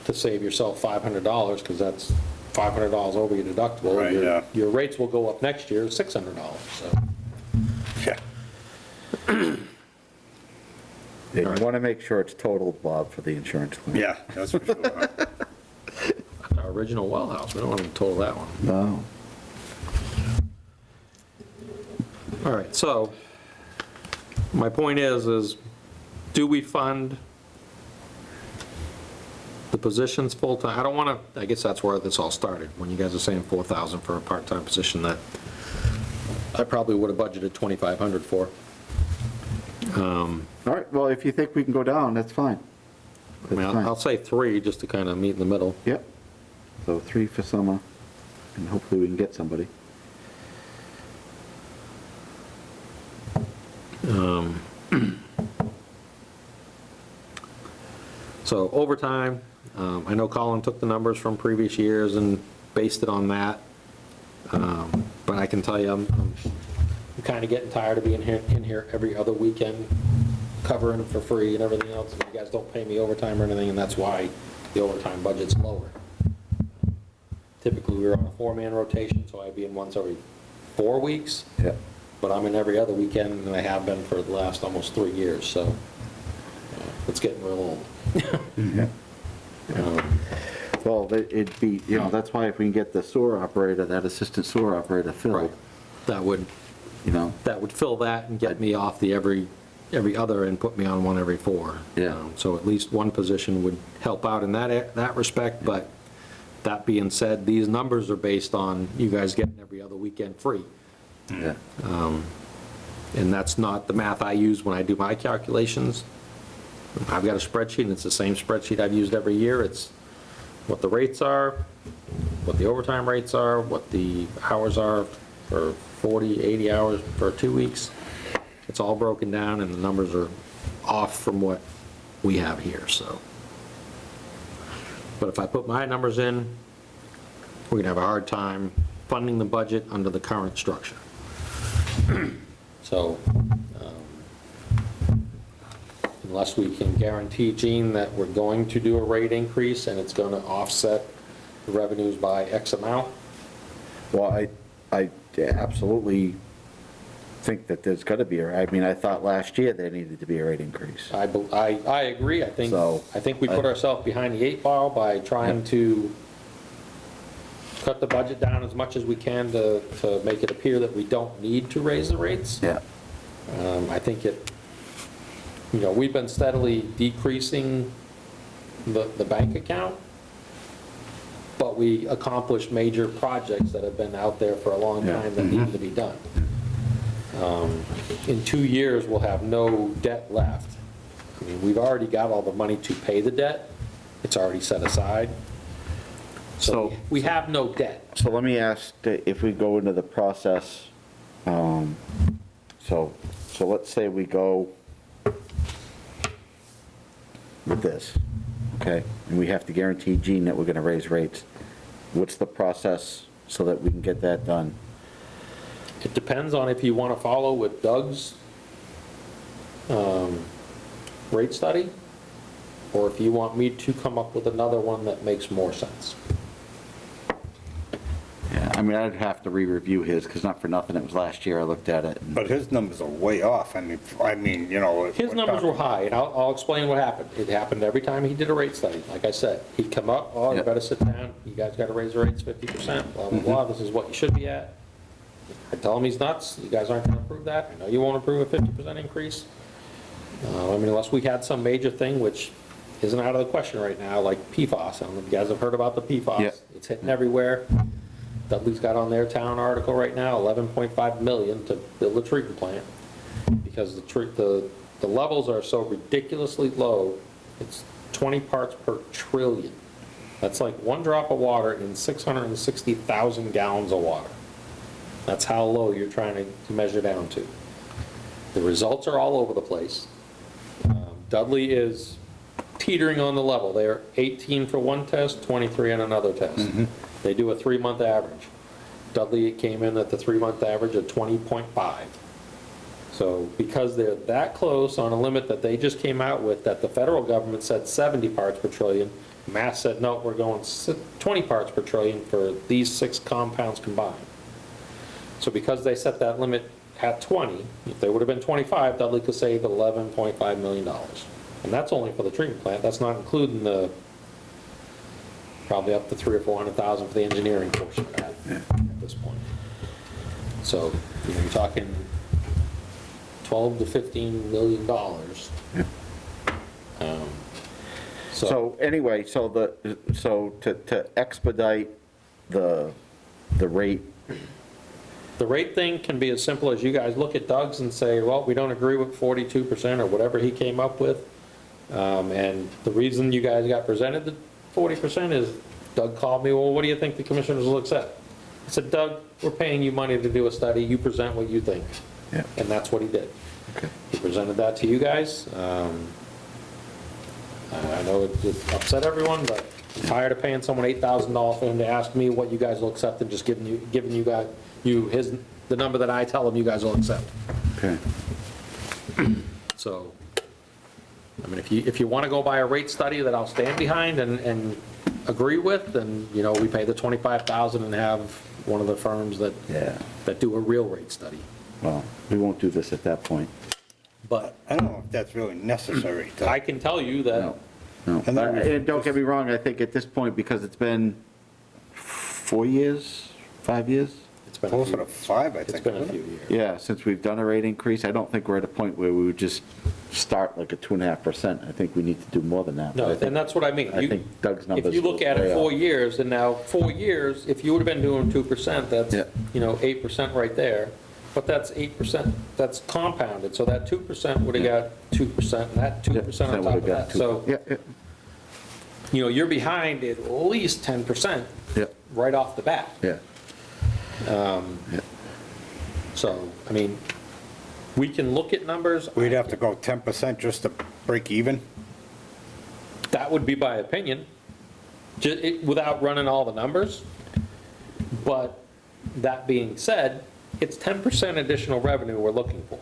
to save yourself $500, because that's $500 over your deductible, Right, yeah. your rates will go up next year $600, so. Yeah. Yeah, you want to make sure it's totaled, Bob, for the insurance claim. Yeah, that's for sure. Our original well house, we don't want to total that one. No. All right, so my point is do we fund the positions full-time? I don't want to, I guess that's where this all started, when you guys are saying 4,000 for a part-time position that I probably would have budgeted 2,500 for. All right, well, if you think we can go down, that's fine. I mean, That's fine. I'll say 3, just to kind of meet in the middle. Yep. So 3 for summer, and hopefully we can get somebody. So overtime, I know Colin took the numbers from previous years and based it on that. But I can tell you, I'm kind of getting tired of being in here every other weekend, covering for free and everything else. And you guys don't pay me overtime or anything, and that's why the overtime budget's lower. Typically, we were on a 4-man rotation, so I'd be in once every 4 weeks. Yep. But I'm in every other weekend, and I have been for the last almost 3 years, so it's getting real old. Yeah. Well, it'd be, you know, that's why if we can get the sewer operator, that assistant sewer operator Right. filled, That would you know, fill that and get me off the every every other and put me on one every 4. Yeah. So at least one position would help out in that respect, but that being said, these numbers are based on you guys getting every other weekend free. Yeah. And that's not the math I use when I do my calculations. I've got a spreadsheet, and it's the same spreadsheet I've used every year. It's what the rates are, what the overtime rates are, what the hours are for 40, 80 hours for 2 weeks. It's all broken down, and the numbers are off from what we have here, so. But if I put my numbers in, we're gonna have a hard time funding the budget under the current structure. So, unless we can guarantee, Gene, that we're going to do a rate increase and it's gonna offset the revenues by X amount, Well, I absolutely think that there's got to be, I mean, I thought last year there needed to be a rate increase. I agree. I So, think we put ourselves behind the 8 ball by trying to cut the budget down as much as we can to make it appear that we don't need to raise the rates. Yeah. I think we've been steadily decreasing the bank account, but we accomplished major projects that have been out there for a long Yeah. time that needed to be done. In 2 years, we'll have no debt left. I mean, we've already got all the money to pay the debt. It's already set aside. So So- we have no debt. So let me ask, if we go into the process, so let's say we go with this, okay? And we have to guarantee Gene that we're gonna raise rates. What's the process so that we can get that done? It depends on if you want to follow with Doug's rate study, or if you want me to come up with another one that makes more sense. Yeah, I mean, I'd have to re-review his, because not for nothing, it was last year I looked at it. and- But his numbers are way off. I mean, you know. His numbers were high, and I'll explain what happened. It happened every time he did a rate study. Like I said, he'd come up, oh, you Yeah. better sit down, you guys got to raise the rates 50%, blah, blah, blah, this is what you should be at. I tell him he's nuts, you guys aren't going to approve that, I know you won't approve a 50% increase. I mean, unless we had some major thing, which isn't out of the question right now, like PFAS. I don't know if you guys have heard about the PFAS. Yeah. It's hitting everywhere. Dudley's got on their town article right now, 11.5 million to build a treatment plant, because the levels are so ridiculously low, it's 20 parts per trillion. That's like one drop of water in 660,000 gallons of water. That's how low you're trying to measure down to. The results are all over the place. Dudley is teetering on the level. They're 18 for one test, 23 on another test. They do a 3-month average. Dudley came in at the 3-month average of 20.5. So because they're that close on a limit that they just came out with, that the federal government said 70 parts per trillion, Mass said, no, we're going 20 parts per trillion for these 6 compounds combined. So because they set that limit at 20, if they would have been 25, Dudley could save $11.5 million. And that's only for the treatment plant. That's not including the, probably up to 300,000 or 400,000 for the engineering portion of that at this point. So, you're talking $12 to $15 million. So anyway, so to expedite the rate, The rate thing can be as simple as you guys look at Doug's and say, well, we don't agree with 42% or whatever he came up with. And the reason you guys got presented the 40% is Doug called me, well, what do you think the commissioners will accept? I said, Doug, we're paying you money to do a study, you present what you think. Yeah. And that's what he did. Okay. He presented that to you guys. I know it upset everyone, but I'm tired of paying someone $8,000 for him to ask me what you guys will accept and just giving you guys, the number that I tell him you guys will accept. okay. So, I mean, if you want to go by a rate study that I'll stand behind and agree with, then, we pay the $25,000 and have one of the firms that do a real rate study. Well, we won't do this at that point. But I don't know if that's really necessary. I can tell you that No. And then- And don't get me wrong, I think at this point, because it's been 4 years, 5 years? It's been a Closer few, to 5, I it's think. been a isn't few it? years. Yeah, since we've done a rate increase, I don't think we're at a point where we would just start like a 2.5%. I think we need to do more than that. No, But I think- and that's what I mean. I You- think Doug's numbers. If you look were at way it 4 off. years, and now 4 years, if you would have been doing 2%, that's, Yeah. 8% right there. But that's 8%, that's compounded, so that 2% would have Yeah. got 2%, and that 2% on that top would've of got that. two. So, Yeah, you're behind at least 10% yeah, right off the bat. yeah, yeah. So, I mean, we can look at numbers. We'd have to go 10% just to break even? That would be my opinion, without running all the numbers. But that being said, it's 10% additional revenue we're looking for.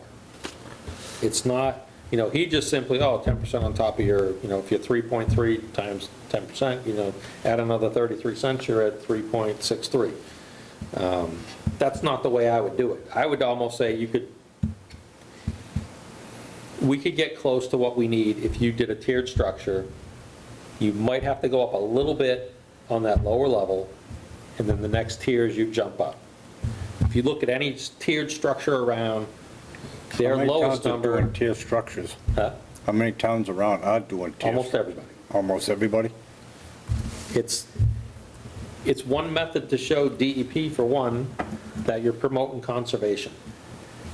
It's not, he just simply, 10% on top of your, if you're 3.3 times 10%, add another 33 cents, you're at 3.63. That's not the way I would do it. I would almost say we could get close to what we need if you did a tiered structure. You might have to go up a little bit on that lower level, and then the next tiers you jump up. If you look at any tiered structure around, their lowest How many towns are doing number, tier structures? huh? How many towns around are doing tiers? Almost everybody. Almost everybody? It's one method to show DEP, for one, that you're promoting conservation.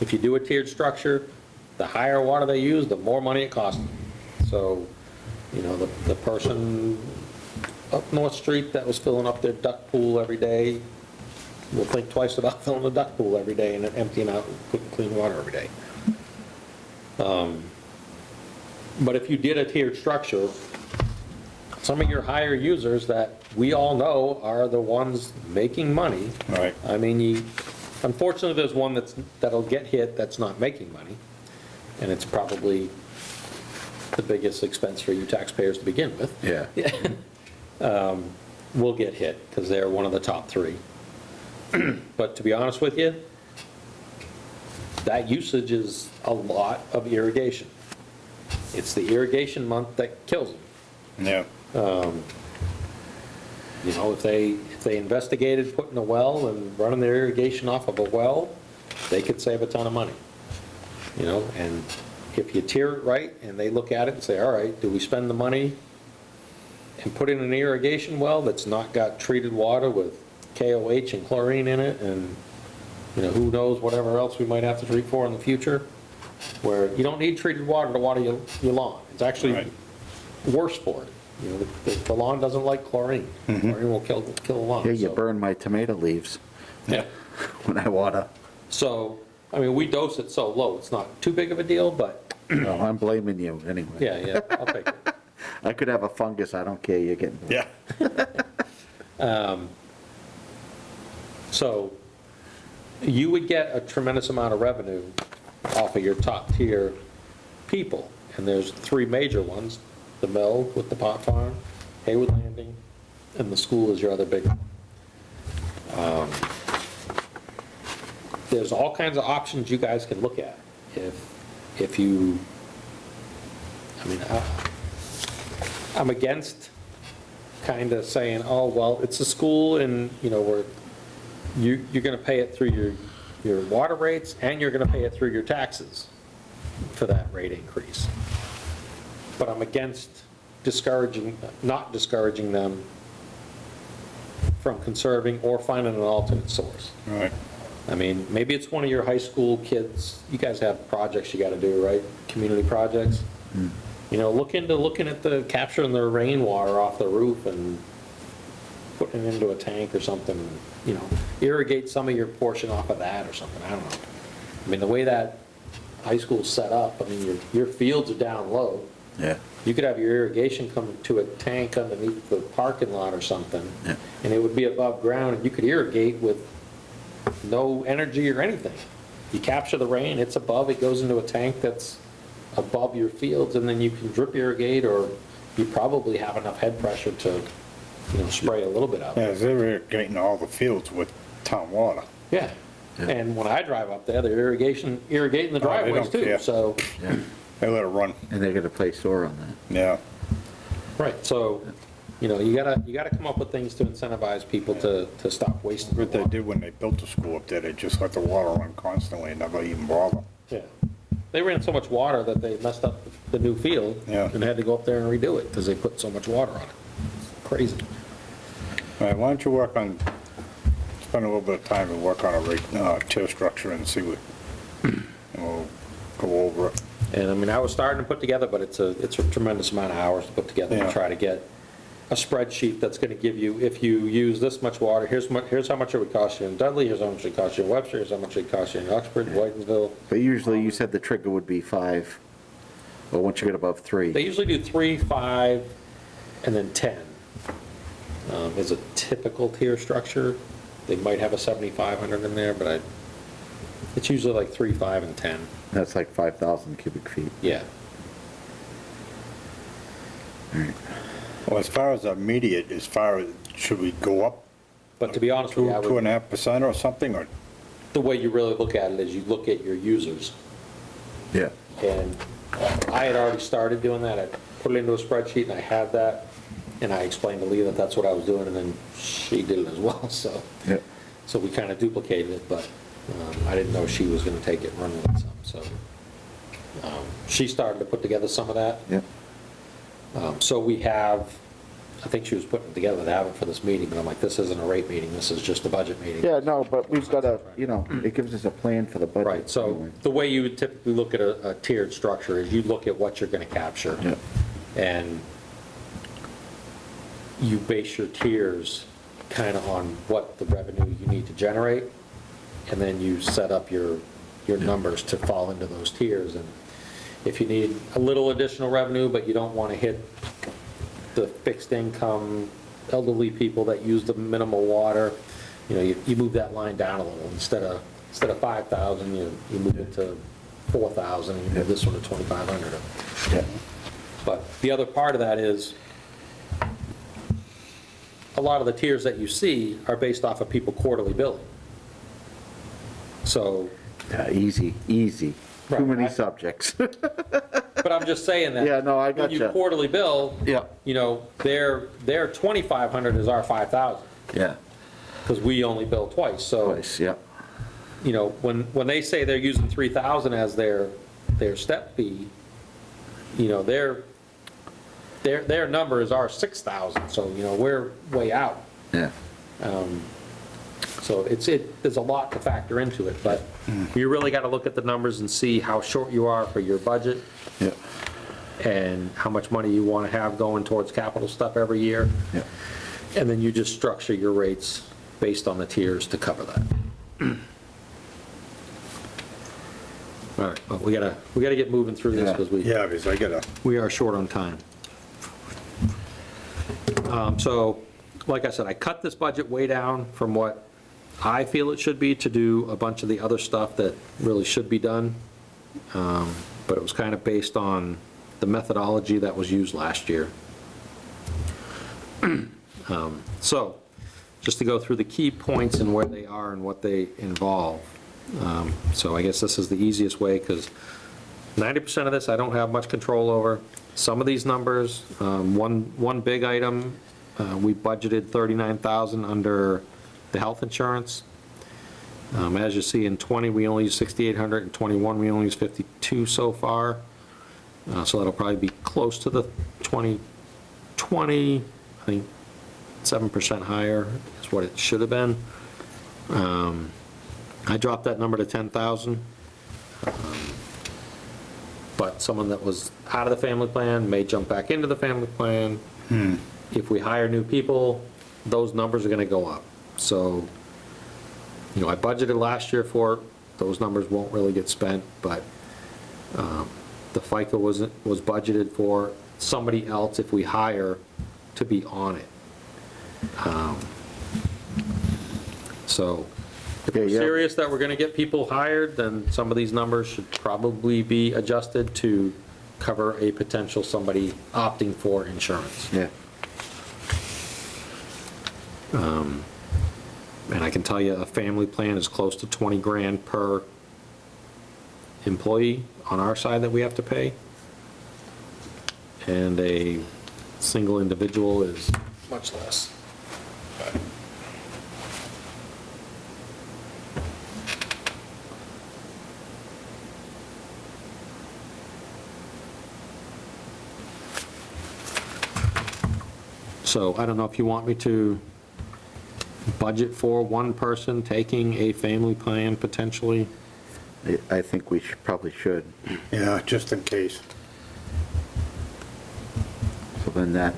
If you do a tiered structure, the higher water they use, the more money it costs them. So, the person up North Street that was filling up their duck pool every day will think twice about filling the duck pool every day and emptying out clean water every day. But if you did a tiered structure, some of your higher users that we all know are the ones making money. Right. I mean, unfortunately, there's one that'll get hit that's not making money, and it's probably the biggest expense for you taxpayers to begin with. Yeah. Will get hit, because they're one of the top 3. But to be honest with you, that usage is a lot of irrigation. It's the irrigation month that kills them. Yeah. If they investigated putting a well and running their irrigation off of a well, they could save a ton of money. And if you tier it right and they look at it and say, all right, do we spend the money and put in an irrigation well that's not got treated water with KOH and chlorine in it, and who knows whatever else we might have to treat for in the future, where you don't need treated water to water your lawn. It's actually Right. worse for it. The lawn doesn't like chlorine. Chlorine will kill the lawn. Yeah, you so- burn my tomato leaves Yeah. when I water. So, we dose it so low, it's not too big of a deal, but, No, I'm blaming you anyway. yeah, I'll take it. I could have a fungus, I don't care, you're getting. Yeah. So, you would get a tremendous amount of revenue off of your top tier people. And there's 3 major ones: the mill with the pot farm, Haywood Landing, and the school is your other big one. There's all kinds of options you guys can look at. If you, I'm against kind of saying, oh, well, it's a school and, you're going to pay it through your water rates, and you're going to pay it through your taxes for that rate increase. But I'm against not discouraging them from conserving or finding an alternate source. Right. Maybe it's one of your high school kids, you guys have projects you got to do, right? Community projects. Looking at capturing the rainwater off the roof and putting it into a tank or something, irrigate some of your portion off of that or something, I don't know. The way that high school's set up, your fields are down low. Yeah. You could have your irrigation come to a tank underneath the parking lot or something, Yeah. and it would be above ground, and you could irrigate with no energy or anything. You capture the rain, it's above, it goes into a tank that's above your fields, and then you can drip irrigate, or you probably have enough head pressure to, spray a little bit out. Yeah, they're irrigating all the fields with town water. Yeah, and when I drive up there, they're irrigating the Oh, they driveways don't too, care. so, Yeah. They let it run. And they're gonna play sore on that. Yeah. right, so, You know, you gotta come up with things to incentivize people to stop wasting What they water. did when they built the school up there, they just let the water run constantly and never even bother. Yeah. They ran so much water that they messed up the new field. Yeah. And had to go up there and redo it, because they put so much water on it. It's crazy. All right, why don't you spend a little bit of time and work on a tier structure and see what, and we'll go over it. And I mean, I was starting to put together, but it's a tremendous amount of hours to put together and Yeah. try to get a spreadsheet that's gonna give you, if you use this much water, here's how much it would cost you in Dudley, here's how much it costs you in Webster, here's how much it costs you in Oxford, Whitensville. But usually you said the trigger would be 5, or once you get above 3. They usually do 3, 5, and then 10. Is a typical tier structure. They might have a 7,500 in there, but it's usually like 3, 5, and 10. That's like 5,000 cubic feet. Yeah. Well, as far as immediate, should we go up But to be honest with you, I would- 2.5% or something, or? the way you really look at it is you look at your users. Yeah. And I had already started doing that. I put it into a spreadsheet and I had that. And I explained to Lee that that's what I was doing, and then she did it as well, so. Yeah. So we kind of duplicated it, but I didn't know she was gonna take it and run with it some, so. She started to put together some of that. Yeah. So we have, I think she was putting it together to have it for this meeting, but I'm like, this isn't a rate meeting, this is just a budget meeting. Yeah, no, but we've got a, it gives us a plan for the budget. Right, so anyway. the way you would typically look at a tiered structure is you look at what you're gonna capture. Yeah. And you base your tiers kind of on what the revenue you need to generate, and then you set up your numbers to fall into those tiers. And if you need a little additional revenue, but you don't want to hit the fixed income elderly people that use the minimal water, you move that line down a little. Instead of 5,000, you move it to 4,000, and you move this one to 2,500. Yeah. But the other part of that is, a lot of the tiers that you see are based off of people quarterly billing. So, Yeah, easy. Too Right, many I- subjects. but I'm just saying that. Yeah, no, I When you gotcha. quarterly bill, Yeah. their 2,500 is our 5,000, Yeah. because we only bill twice. So, Twice, yeah. when they say they're using 3,000 as their step fee, their number is our 6,000, so, we're way out. Yeah. So there's a lot to factor into it, but you really got to look at the numbers and see how short you are for your budget Yeah. and how much money you want to have going towards capital stuff every year. Yeah. And then you just structure your rates based on the tiers to cover that. All right, but we gotta get moving through this, because Yeah, because we are short on time. So, like I said, I cut this budget way down from what I feel it should be to do a bunch of the other stuff that really should be done. But it was kind of based on the methodology that was used last year. So, just to go through the key points and where they are and what they involve. So I guess this is the easiest way, because 90% of this I don't have much control over. Some of these numbers, one big item, we budgeted $39,000 under the health insurance. As you see, in '20, we only used $6,800, in '21, we only used $52 so far. So that'll probably be close to the 2020, I think 7% higher is what it should have been. I dropped that number to 10,000. But someone that was out of the family plan may jump back into the family plan. If we hire new people, those numbers are gonna go up. So, I budgeted last year for it, those numbers won't really get spent, but the FICA was budgeted for somebody else if we hire to be on it. So, if we're Yeah, yeah. serious that we're gonna get people hired, then some of these numbers should probably be adjusted to cover a potential somebody opting for insurance. Yeah. And I can tell you, a family plan is close to 20 grand per employee on our side that we have to pay. And a single individual is much less. So I don't know if you want me to budget for one person taking a family plan potentially. I think we probably should. Yeah, just in case. So then that,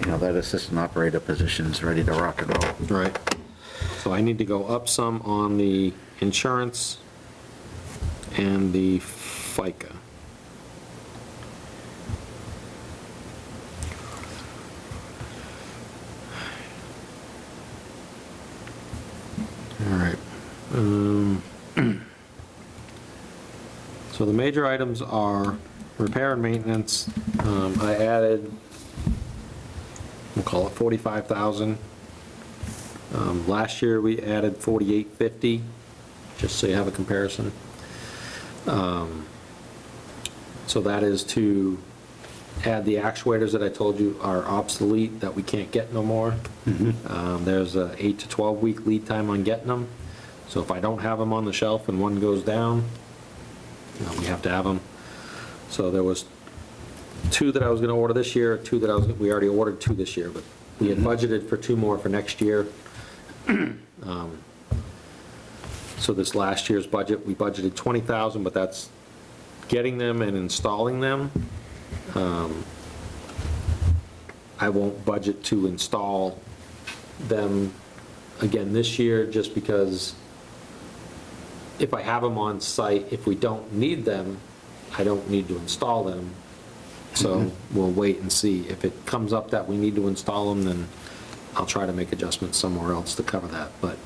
that assistant operator position's ready to rock and roll. Right. So I need to go up some on the insurance and the FICA. All right. So the major items are repair and maintenance. I added, we'll call it 45,000. Last year, we added 4850, just so you have a comparison. So that is to add the actuators that I told you are obsolete, that we can't get no more. There's a 8 to 12 week lead time on getting them. So if I don't have them on the shelf and one goes down, we have to have them. So there was 2 that I was gonna order this year, 2 that we already ordered 2 this year, but we had budgeted for 2 more for next year. So this last year's budget, we budgeted 20,000, but that's getting them and installing them. I won't budget to install them again this year, just because if I have them on site, if we don't need them, I don't need to install them. So we'll wait and see. If it comes up that we need to install them, then I'll try to make adjustments somewhere else to cover that. But,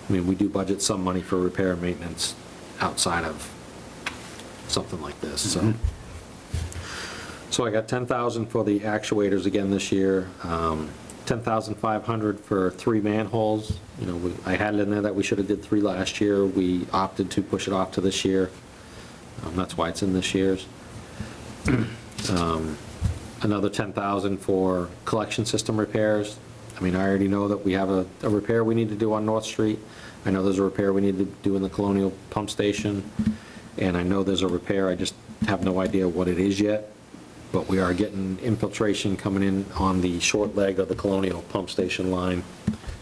I mean, we do budget some money for repair and maintenance outside of something like this, so. So I got 10,000 for the actuators again this year, 10,500 for 3 manholes. I had it in there that we should have did 3 last year. We opted to push it off to this year. That's why it's in this year's. Another 10,000 for collection system repairs. I mean, I already know that we have a repair we need to do on North Street. I know there's a repair we need to do in the Colonial Pump Station. And I know there's a repair, I just have no idea what it is yet. But we are getting infiltration coming in on the short leg of the Colonial Pump Station line.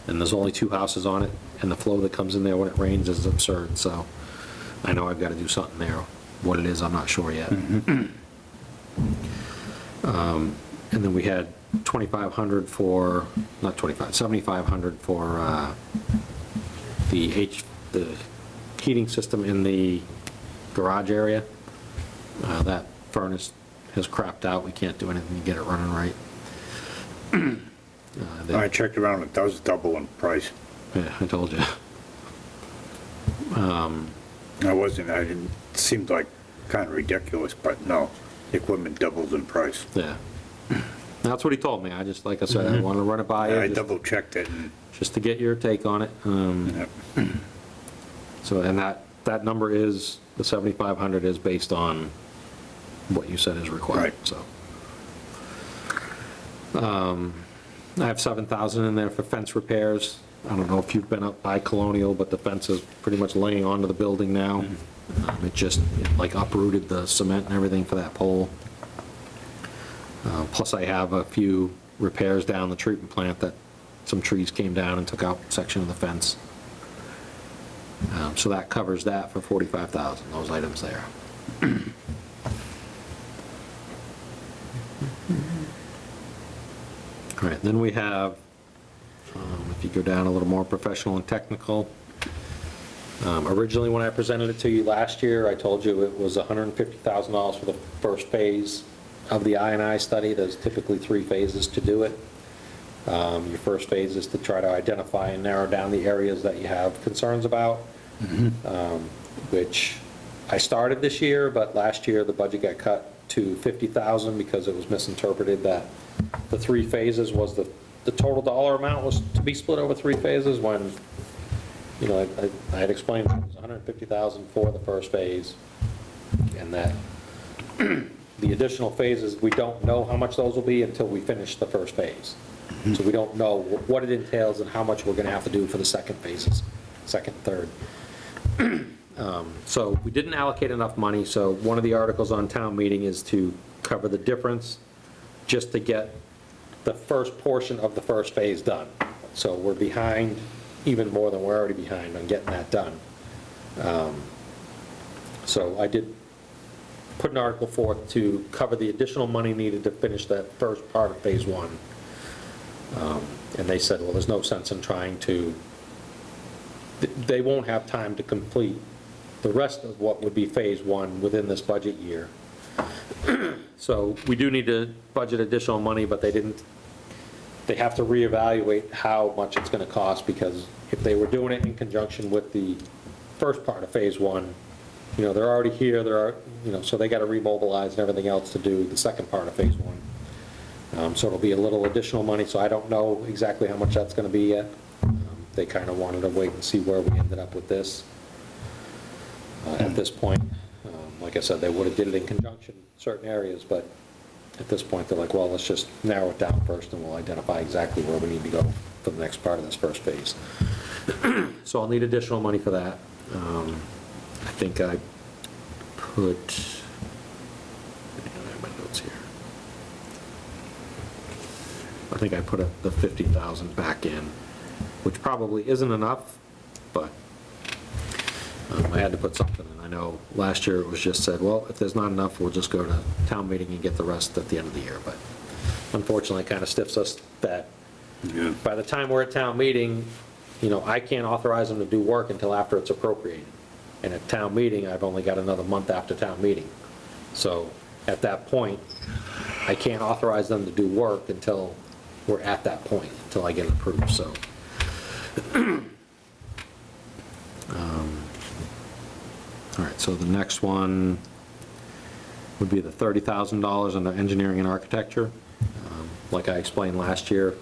And there's only 2 houses on it, and the flow that comes in there when it rains is absurd. So I know I've got to do something there. What it is, I'm not sure yet. And then we had 2,500 for, not 25, 7,500 for the heating system in the garage area. That furnace has crapped out. We can't do anything to get it running right. I checked around, it does double in price. Yeah, I told you. I didn't, seemed like kind of ridiculous, but no, the equipment doubles in price. Yeah. That's what he told me. I just, like I said, I wanted to run it by I you, double checked it, and just to get your take on it. yep. So, and that number is, the 7,500 is based on what you said is required, Right. so. I have 7,000 in there for fence repairs. I don't know if you've been up by Colonial, but the fence is pretty much laying onto the building now. It just, like, uprooted the cement and everything for that pole. Plus I have a few repairs down the treatment plant that some trees came down and took out a section of the fence. So that covers that for 45,000, those items there. All right, then we have, if you go down a little more professional and technical, originally when I presented it to you last year, I told you it was $150,000 for the first phase of the I&I study. There's typically 3 phases to do it. Your first phase is to try to identify and narrow down the areas that you have concerns about, which I started this year, but last year the budget got cut to $50,000 because it was misinterpreted that the 3 phases was the total dollar amount was to be split over 3 phases, when, I had explained it was $150,000 for the first phase, and that The additional phases, we don't know how much those will be until we finish the first phase. So we don't know what it entails and how much we're gonna have to do for the second phases, second, third. So we didn't allocate enough money, so one of the articles on town meeting is to cover the difference just to get the first portion of the first phase done. So we're behind even more than we're already behind on getting that done. So I did put an article forth to cover the additional money needed to finish that first part of phase one. And they said, well, there's no sense in trying to, they won't have time to complete the rest of what would be phase one within this budget year. So we do need to budget additional money, but they have to reevaluate how much it's gonna cost, because if they were doing it in conjunction with the first part of phase one, you know, they're already here, so they gotta remobilize and everything else to do the second part of phase one. So it'll be a little additional money, so I don't know exactly how much that's gonna be yet. They kinda wanted to wait and see where we ended up with this. At this point, like I said, they would've did it in conjunction in certain areas, but at this point, they're like, well, let's just narrow it down first, and we'll identify exactly where we need to go for the next part of this first phase. So I'll need additional money for that. I think I put, I have my notes here. I think I put the 50,000 back in, which probably isn't enough, but I had to put something in. I know last year it was just said, well, if there's not enough, we'll just go to town meeting and get the rest at the end of the year. But unfortunately, it kind of stiffs us that by the time we're at town meeting, you know, I can't authorize them to do work until after it's appropriated. And at town meeting, I've only got another month after town meeting. So at that point, I can't authorize them to do work until we're at that point, until I get it approved, so. All right, so the next one would be the $30,000 under engineering and architecture. Like I explained last year,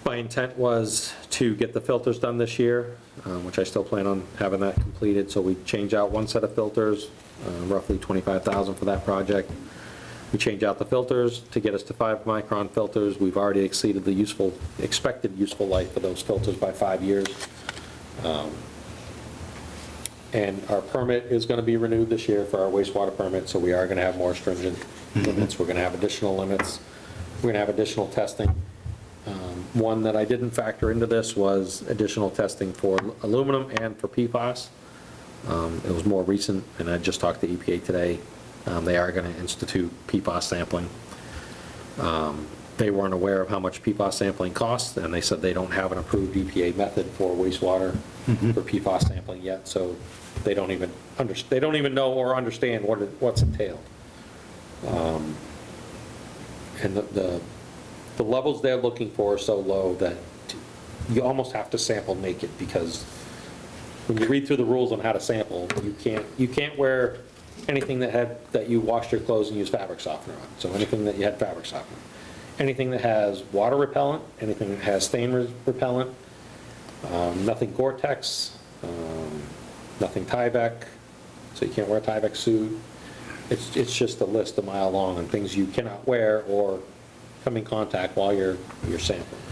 my intent was to get the filters done this year, which I still plan on having that completed. So we change out one set of filters, roughly $25,000 for that project. We change out the filters to get us to 5-micron filters. We've already exceeded the expected useful life of those filters by 5 years. And our permit is going to be renewed this year for our wastewater permit, so we are going to have more stringent limits. We're going to have additional limits. We're going to have additional testing. One that I didn't factor into this was additional testing for aluminum and for PFAS. It was more recent, and I just talked to EPA today. They are going to institute PFAS sampling. They weren't aware of how much PFAS sampling costs, and they said they don't have an approved EPA method for wastewater for PFAS sampling yet, so they don't even know or understand what's entailed. And the levels they're looking for are so low that you almost have to sample naked, because when you read through the rules on how to sample, you can't wear anything that you washed your clothes and used fabric softener on. So anything that you had fabric softener. Anything that has water repellent, anything that has stain repellent, nothing Gore-Tex, nothing Tyvek, so you can't wear a Tyvek suit. It's just a list a mile long on things you cannot wear or come in contact while you're sampling.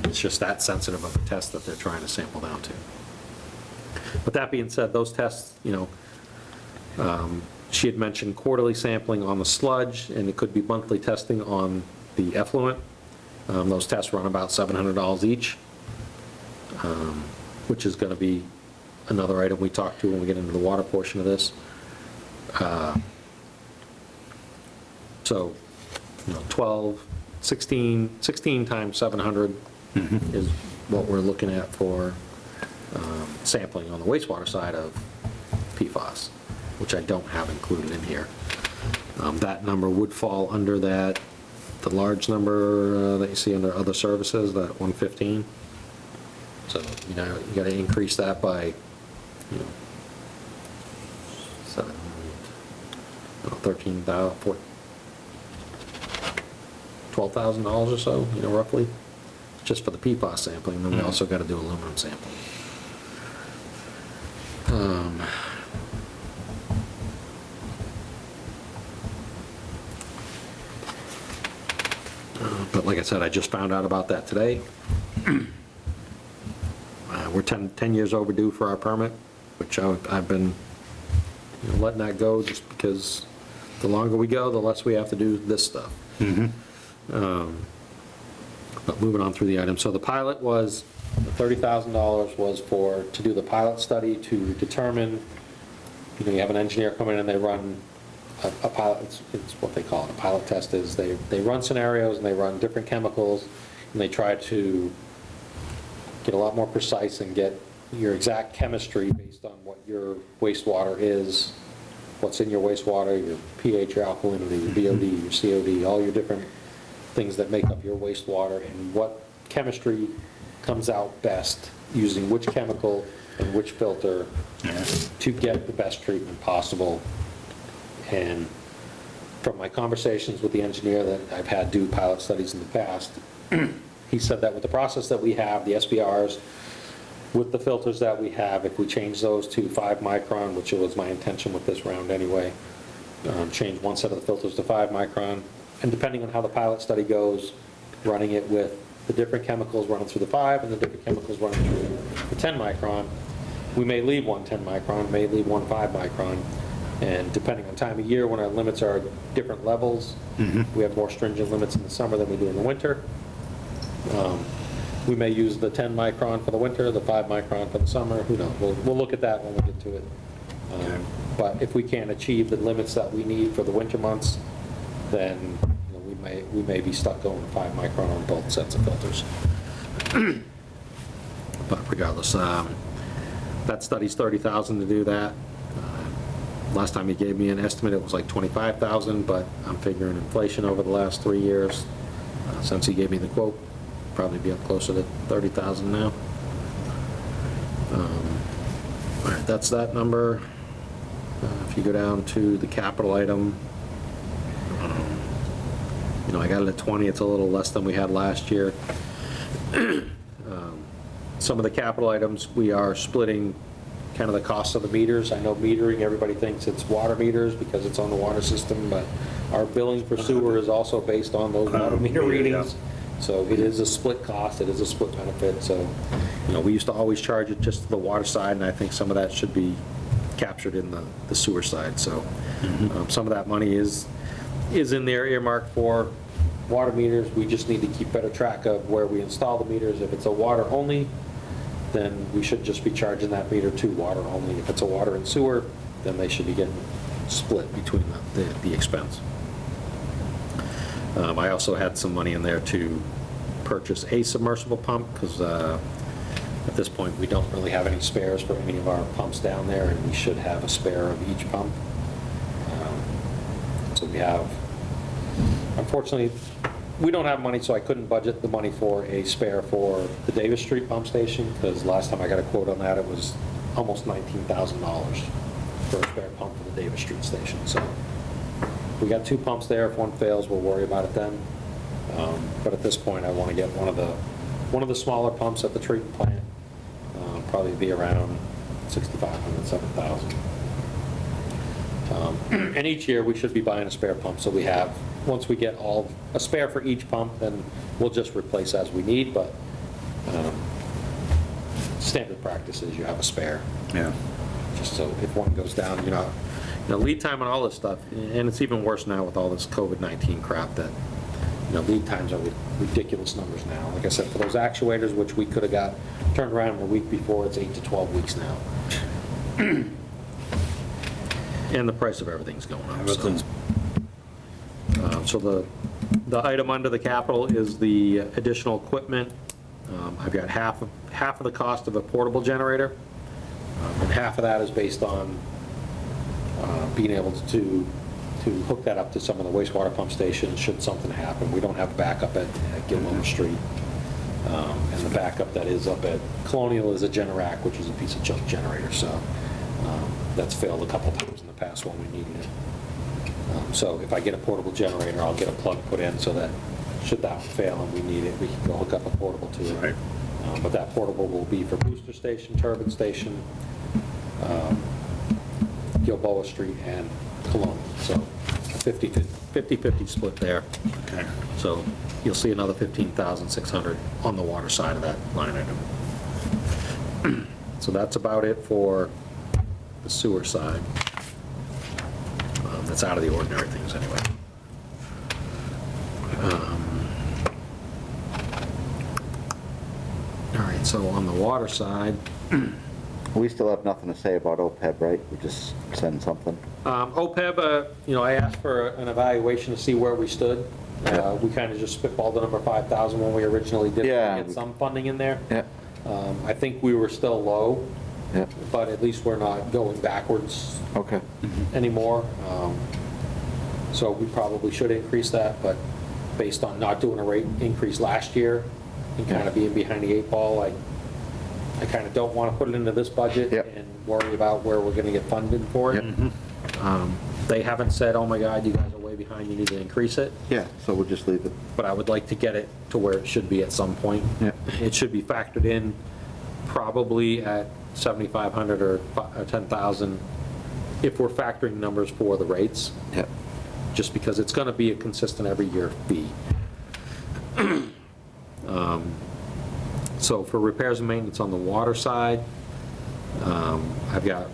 It's just that sensitive of a test that they're trying to sample down to. But that being said, those tests, you know, she had mentioned quarterly sampling on the sludge, and it could be monthly testing on the effluent. Those tests run about $700 each, which is going to be another item we talk to when we get into the water portion of this. So, you know, 12, 16 times 700 is what we're looking at for sampling on the wastewater side of PFAS, which I don't have included in here. That number would fall under the large number that you see under other services, that 115. So, you know, you got to increase that by, you know, $12,000 or so, you know, roughly, just for the PFAS sampling. And then we also got to do aluminum sampling. Like I said, I just found out about that today. We're 10 years overdue for our permit, which I've been letting that go just because the longer we go, the less we have to do this stuff. But moving on through the items. So the pilot was, the $30,000 was to do the pilot study to determine, you have an engineer come in and they run a pilot, it's what they call it, a pilot test is they run scenarios and they run different chemicals and they try to get a lot more precise and get your exact chemistry based on what your wastewater is, what's in your wastewater, your pH, your alkalinity, your BOD, your COD, all your different things that make up your wastewater, and what chemistry comes out best using which chemical and which filter to get the best treatment possible. And from my conversations with the engineer that I've had do pilot studies in the past, he said that with the process that we have, the SBRs, with the filters that we have, if we change those to 5 micron, which was my intention with this round anyway, change one set of the filters to 5 micron, and depending on how the pilot study goes, running it with the different chemicals running through the 5 and the different chemicals running through the 10 micron, we may leave one 10 micron, may leave one 5 micron, and depending on time of year, when our limits are different levels, we have more stringent limits in the summer than we do in the winter. We may use the 10 micron for the winter, the 5 micron for the summer, who knows? We'll look at that when we get to it. But if we can't achieve the limits that we need for the winter months, then we may be stuck going 5 micron on both sets of filters. But regardless, that study's $30,000 to do that. Last time he gave me an estimate, it was like $25,000, but I'm figuring inflation over the last 3 years, since he gave me the quote, probably be up closer to $30,000 now. All right, that's that number. If you go down to the capital item, I got it at 20, it's a little less than we had last year. Some of the capital items, we are splitting kind of the cost of the meters. I know metering, everybody thinks it's water meters because it's on the water system, but our billing for sewer is also based on those water meter readings. So it is a split cost, it is a split benefit. So, we used to always charge it just to the water side, and I think some of that should be captured in the sewer side. So some of that money is in there earmarked for water meters. We just need to keep better track of where we install the meters. If it's a water only, then we should just be charging that meter to water only. If it's a water and sewer, then they should be getting split between the expense. I also had some money in there to purchase a submersible pump, because at this point we don't really have any spares for any of our pumps down there, and we should have a spare of each pump. So we have, unfortunately, we don't have money, so I couldn't budget the money for a spare for the Davis Street pump station, because last time I got a quote on that, it was almost $19,000 for a spare pump for the Davis Street station. So we got 2 pumps there. If one fails, we'll worry about it then. But at this point, I want to get one of the smaller pumps at the treatment plant. Probably be around $6,500, $7,000. And each year we should be buying a spare pump. So we have, once we get a spare for each pump, then we'll just replace as we need. But standard practice is you have a spare. Yeah. Just so if one goes down, lead time on all this stuff, and it's even worse now with all this COVID-19 crap, that lead times are ridiculous numbers now. Like I said, for those actuators, which we could have got turned around in a week before, it's 8 to 12 weeks now. And the price of everything's going up. So the item under the capital is the additional equipment. I've got half of the cost of a portable generator, and half of that is based on being able to hook that up to some of the wastewater pump stations should something happen. We don't have backup at Gilmore Street. And the backup that is up at Colonial is a Generac, which is a piece of junk generator. So that's failed a couple times in the past when we needed it. So if I get a portable generator, I'll get a plug put in so that should that fail and we need it, we can go hook up a portable to it. Right. But that portable will be for booster station, turbine station, Gilboa Street, and Colonial. So 50-50 split there. Okay. So you'll see another 15,600 on the water side of that line item. So that's about it for the sewer side. That's out of the ordinary things anyway. All right, so on the water side, We still have nothing to say about OPEB, right? We just send something. OPEB, I asked for an evaluation to see where we stood. We kind of just spitballed the number 5,000 when we originally did Yeah. get some funding in there. Yeah. I think we were still low, Yeah, but at least we're not going backwards okay. anymore. So we probably should increase that, but based on not doing a rate increase last year and kind of being behind the 8 ball, I kind of don't want to put it into this budget Yep. and worry about where we're going to get funded for it. They haven't said, oh my God, you guys are way behind, you need to increase it, Yeah, so we'll just leave it. but I would like to get it to where it should be at some point. Yeah. It should be factored in probably at 7,500 or 10,000 if we're factoring numbers for the rates, Yeah. just because it's going to be a consistent every year fee. So for repairs and maintenance on the water side, I've got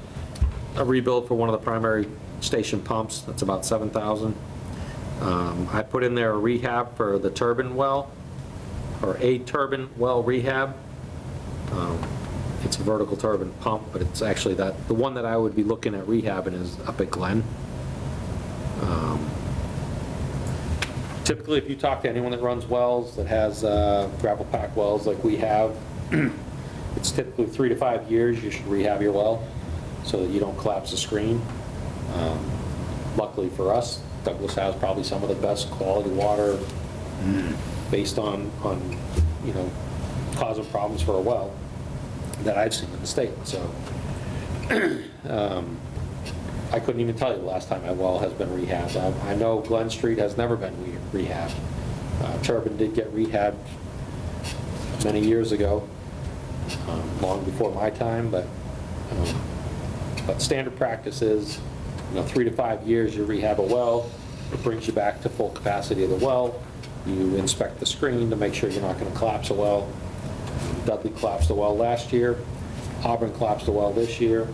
a rebuild for one of the primary station pumps, that's about 7,000. I put in there a rehab for the turbine well, or a turbine well rehab. It's a vertical turbine pump, but it's actually the one that I would be looking at rehabbing is up at Glen. Typically, if you talk to anyone that runs wells, that has gravel pack wells like we have, it's typically 3 to 5 years you should rehab your well so that you don't collapse the screen. Luckily for us, Douglas has probably some of the best quality water based on causing problems for a well that I've seen in the state. So I couldn't even tell you the last time my well has been rehabbed. I know Glen Street has never been rehabbed. Turbine did get rehabbed many years ago, long before my time, but standard practice is, 3 to 5 years you rehab a well, it brings you back to full capacity of the well, you inspect the screen to make sure you're not going to collapse a well. Dudley collapsed the well last year, Auburn collapsed the well this year.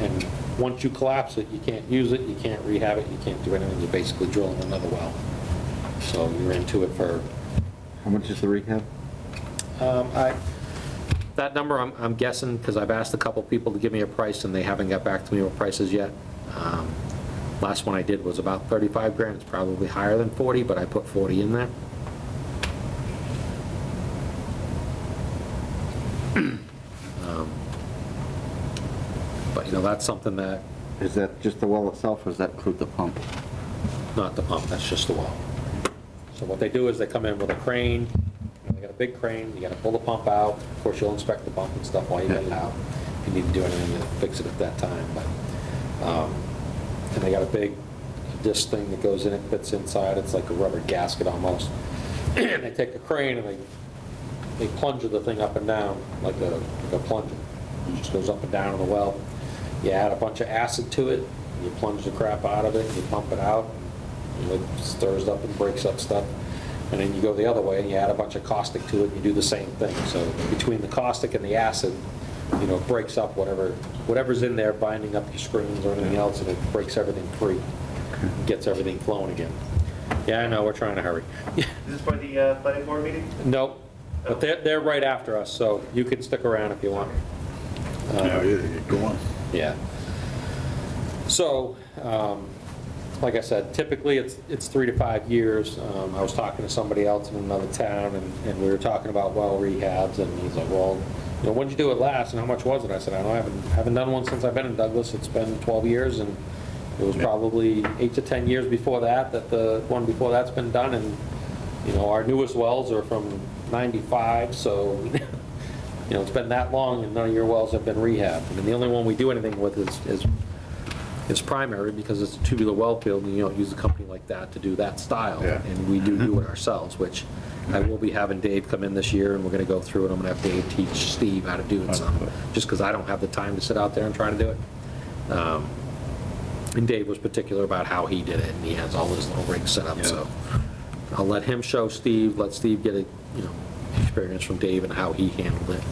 And once you collapse it, you can't use it, you can't rehab it, you can't do anything, you're basically drilling another well. So you're into it for, How much is the rehab? that number I'm guessing, because I've asked a couple people to give me a price and they haven't got back to me with prices yet. Last one I did was about 35 grand, it's probably higher than 40, but I put 40 in there. But, that's something that, Is that just the well itself, or does that include the pump? not the pump, that's just the well. So what they do is they come in with a crane, they got a big crane, you gotta pull the pump out, of course you'll inspect the pump and stuff while you get it out. If you need to do anything, you'll fix it at that time, but, and they got a big disc thing that goes in, it fits inside, it's like a rubber gasket almost. And they take a crane and they plunge the thing up and down like a plunger. It just goes up and down in the well. You add a bunch of acid to it, you plunge the crap out of it, you pump it out, and it stirs up and breaks up stuff. And then you go the other way and you add a bunch of caustic to it, and you do the same thing. So between the caustic and the acid, it breaks up whatever's in there, binding up your screens or anything else, and it breaks everything free, gets everything flowing again. Yeah, I know, we're trying to hurry. Is this for the planning board meeting? Nope, but they're right after us, so you can stick around if you want. Go on. Yeah. So, like I said, typically it's 3 to 5 years. I was talking to somebody else in another town, and we were talking about well rehabs, and he's like, well, when did you do it last, and how much was it? I said, I haven't done one since I've been in Douglas. It's been 12 years, and it was probably 8 to 10 years before that the one before that's been done, and, our newest wells are from 95, so, it's been that long, and none of your wells have been rehabbed. I mean, the only one we do anything with is primary, because it's a tubular well field, and you don't use a company like that to do that style. Yeah. And we do it ourselves, which I will be having Dave come in this year, and we're going to go through it. I'm going to have Dave teach Steve how to do it some, just because I don't have the time to sit out there and try to do it. And Dave was particular about how he did it, and he has all his little rigs set up, so I'll let him show Steve, let Steve get a, experience from Dave and how he handled it.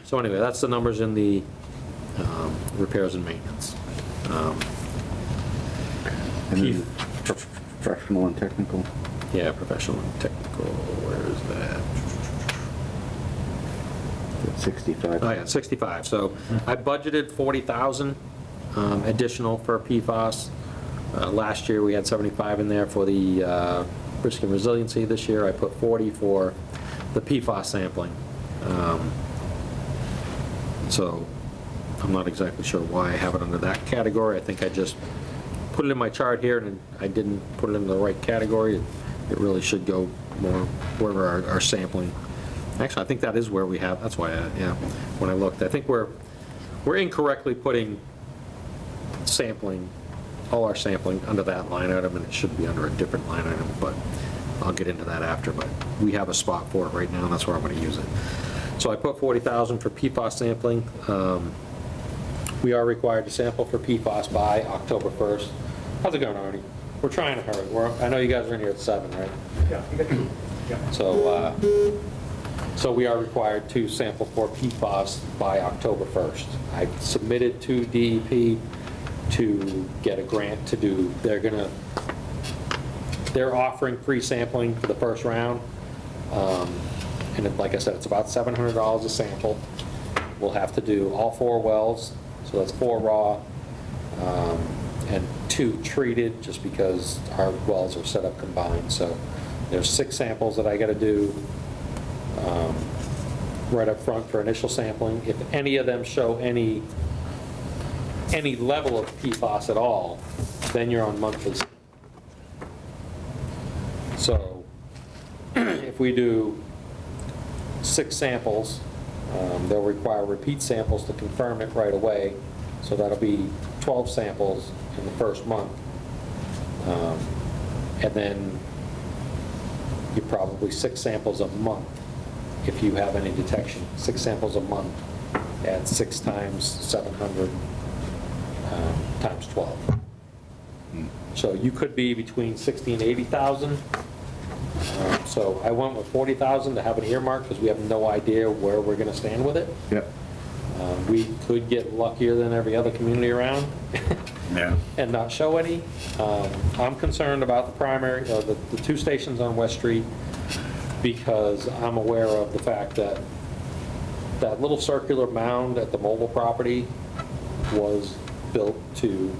So anyway, that's the numbers in the repairs and maintenance. And then professional and technical. Yeah, professional and technical, where is that? 65. Oh, yeah, 65. So I budgeted 40,000 additional for PFAS. Last year, we had 75 in there for the risk and resiliency. This year, I put 40 for the PFAS sampling. So I'm not exactly sure why I have it under that category. I think I just put it in my chart here, and I didn't put it in the right category. It really should go more wherever our sampling. Actually, I think that is where we have, that's why, when I looked, I think we're incorrectly putting sampling, all our sampling under that line item, and it should be under a different line item, but I'll get into that after, but we have a spot for it right now, and that's where I'm gonna use it. So I put 40,000 for PFAS sampling. We are required to sample for PFAS by October 1st. How's it going, Arnie? We're trying to hurry. I know you guys are in here at 7, right? Yeah. So we are required to sample for PFAS by October 1st. I submitted to DEP to get a grant to do, they're offering free sampling for the first round. And like I said, it's about $700 a sample. We'll have to do all 4 wells, so that's 4 raw, and 2 treated, just because our wells are set up combined. So there's 6 samples that I gotta do right up front for initial sampling. If any of them show any level of PFAS at all, then you're on monthly. So if we do 6 samples, they'll require repeat samples to confirm it right away. So that'll be 12 samples in the first month. And then you probably 6 samples a month if you have any detection. 6 samples a month at 6 times 700 times 12. So you could be between 60 and 80,000. So I went with 40,000 to have an earmark because we have no idea where we're going to stand with it. Yep. We could get luckier than every other community around Yeah. and not show any. I'm concerned about the primary, the 2 stations on West Street, because I'm aware of the fact that that little circular mound at the mobile property was built to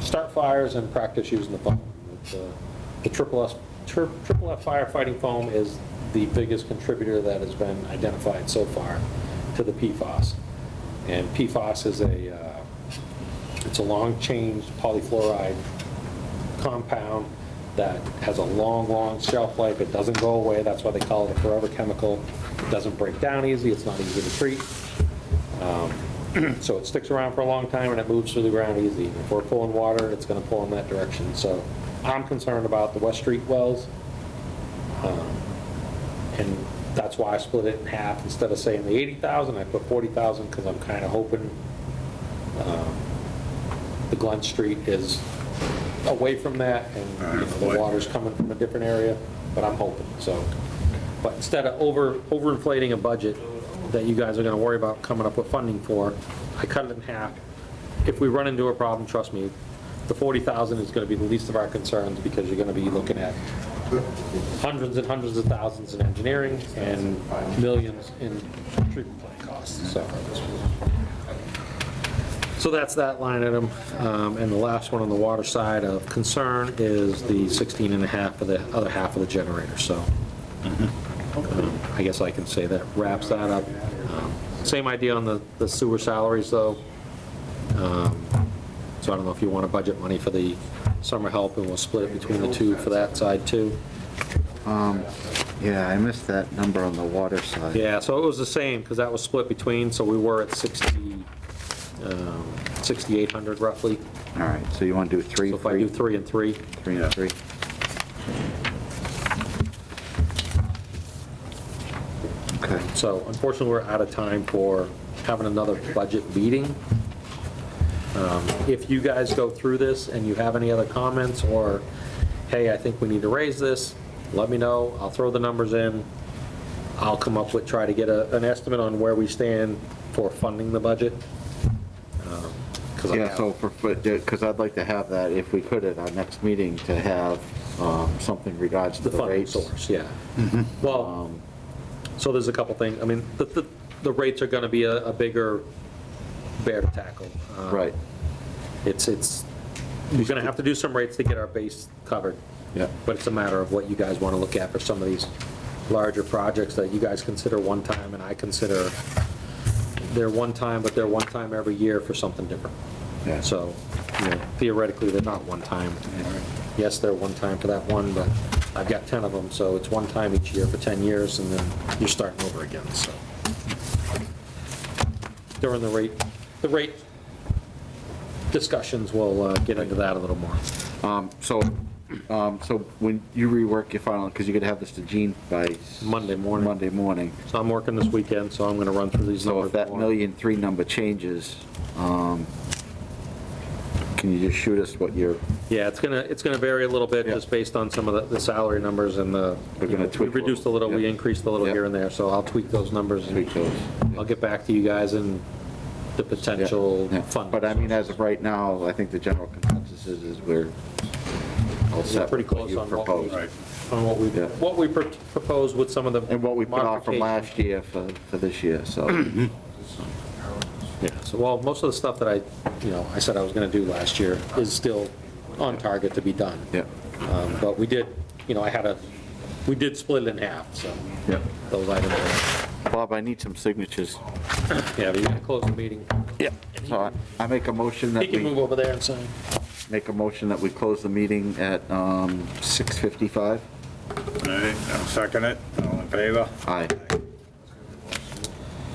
start fires and practice using the foam. The triple F firefighting foam is the biggest contributor that has been identified so far to the PFAS. And PFAS is it's a long-chain polyfluoride compound that has a long shelf life. It doesn't go away. That's why they call it a forever chemical. It doesn't break down easy. It's not easy to treat. So it sticks around for a long time, and it moves through the ground easy. If we're pulling water, it's going to pull in that direction. So I'm concerned about the West Street wells. And that's why I split it in half. Instead of saying the 80,000, I put 40,000, because I'm kind of hoping the Glen Street is away from that, and the water's coming from a different area, but I'm hoping, so. But instead of overinflating a budget that you guys are gonna worry about coming up with funding for, I cut it in half. If we run into a problem, trust me, the 40,000 is gonna be the least of our concerns, because you're gonna be looking at hundreds and hundreds of thousands in engineering and millions in treatment plant costs, so that's that line item. And the last one on the water side of concern is the 16.5 for the other half of the generator, so I guess I can say that wraps that up. Same idea on the sewer salaries, though. So I don't know if you want to budget money for the summer help, and we'll split it between the 2 for that side, too. Yeah, I missed that number on the water side. Yeah, so it was the same, because that was split between, so we were at 6,800 roughly. All right, so you want to do 3, So if I do 3 and 3, 3 and 3? Okay. so unfortunately, we're out of time for having another budget meeting. If you guys go through this and you have any other comments, or, hey, I think we need to raise this, let me know, I'll throw the numbers in, I'll come up with, try to get an estimate on where we stand for funding the budget. 'Cause I Yeah, have- so because I'd like to have that, if we could, at our next meeting, to have something regards to The the funding rates. source, yeah. Well, so there's a couple things, I mean, the rates are gonna be a bigger bear to tackle. Right, We're gonna have to do some rates to get our base covered, yeah. but it's a matter of what you guys wanna look at for some of these larger projects that you guys consider one time, and I consider they're one time, but they're one time every year for something different. Yeah. So, theoretically, they're not one time. Yes, they're one time for that one, but I've got 10 of them, so it's one time each year for 10 years, and then you're starting over again, so. During the rate discussions, we'll get into that a little more. So when you rework your final, because you're gonna have this to Gene by Monday morning. Monday morning. So I'm working this weekend, so I'm gonna run through these So numbers if that more. 1,000,003 number changes, can you just shoot us what you're, Yeah, it's gonna vary a little bit, Yeah. just based on some of the salary numbers and We're gonna tweak we reduced a little, we yeah. increased a little Yeah. here and there, so I'll tweak those numbers. and tweak those? I'll get back to you guys and the potential Yeah. fund. But I mean, as of right now, I think the general consensus is we're all We're set pretty with what close you on what we, proposed. Right. on Yeah. what we proposed with some of the And what we put off from modifications. last year for this year, so. Yeah, so, well, most of the stuff that I said I was gonna do last year is still on target to be done. Yeah, But we did, we did split it in half, so yeah. those items are. Bob, I need some signatures. Yeah, but you can close the meeting. Yeah. So I make a motion He that can move we, over there and sign. make a motion that we close the meeting at 6:55. All right, I'll second it. All in favor? Aye.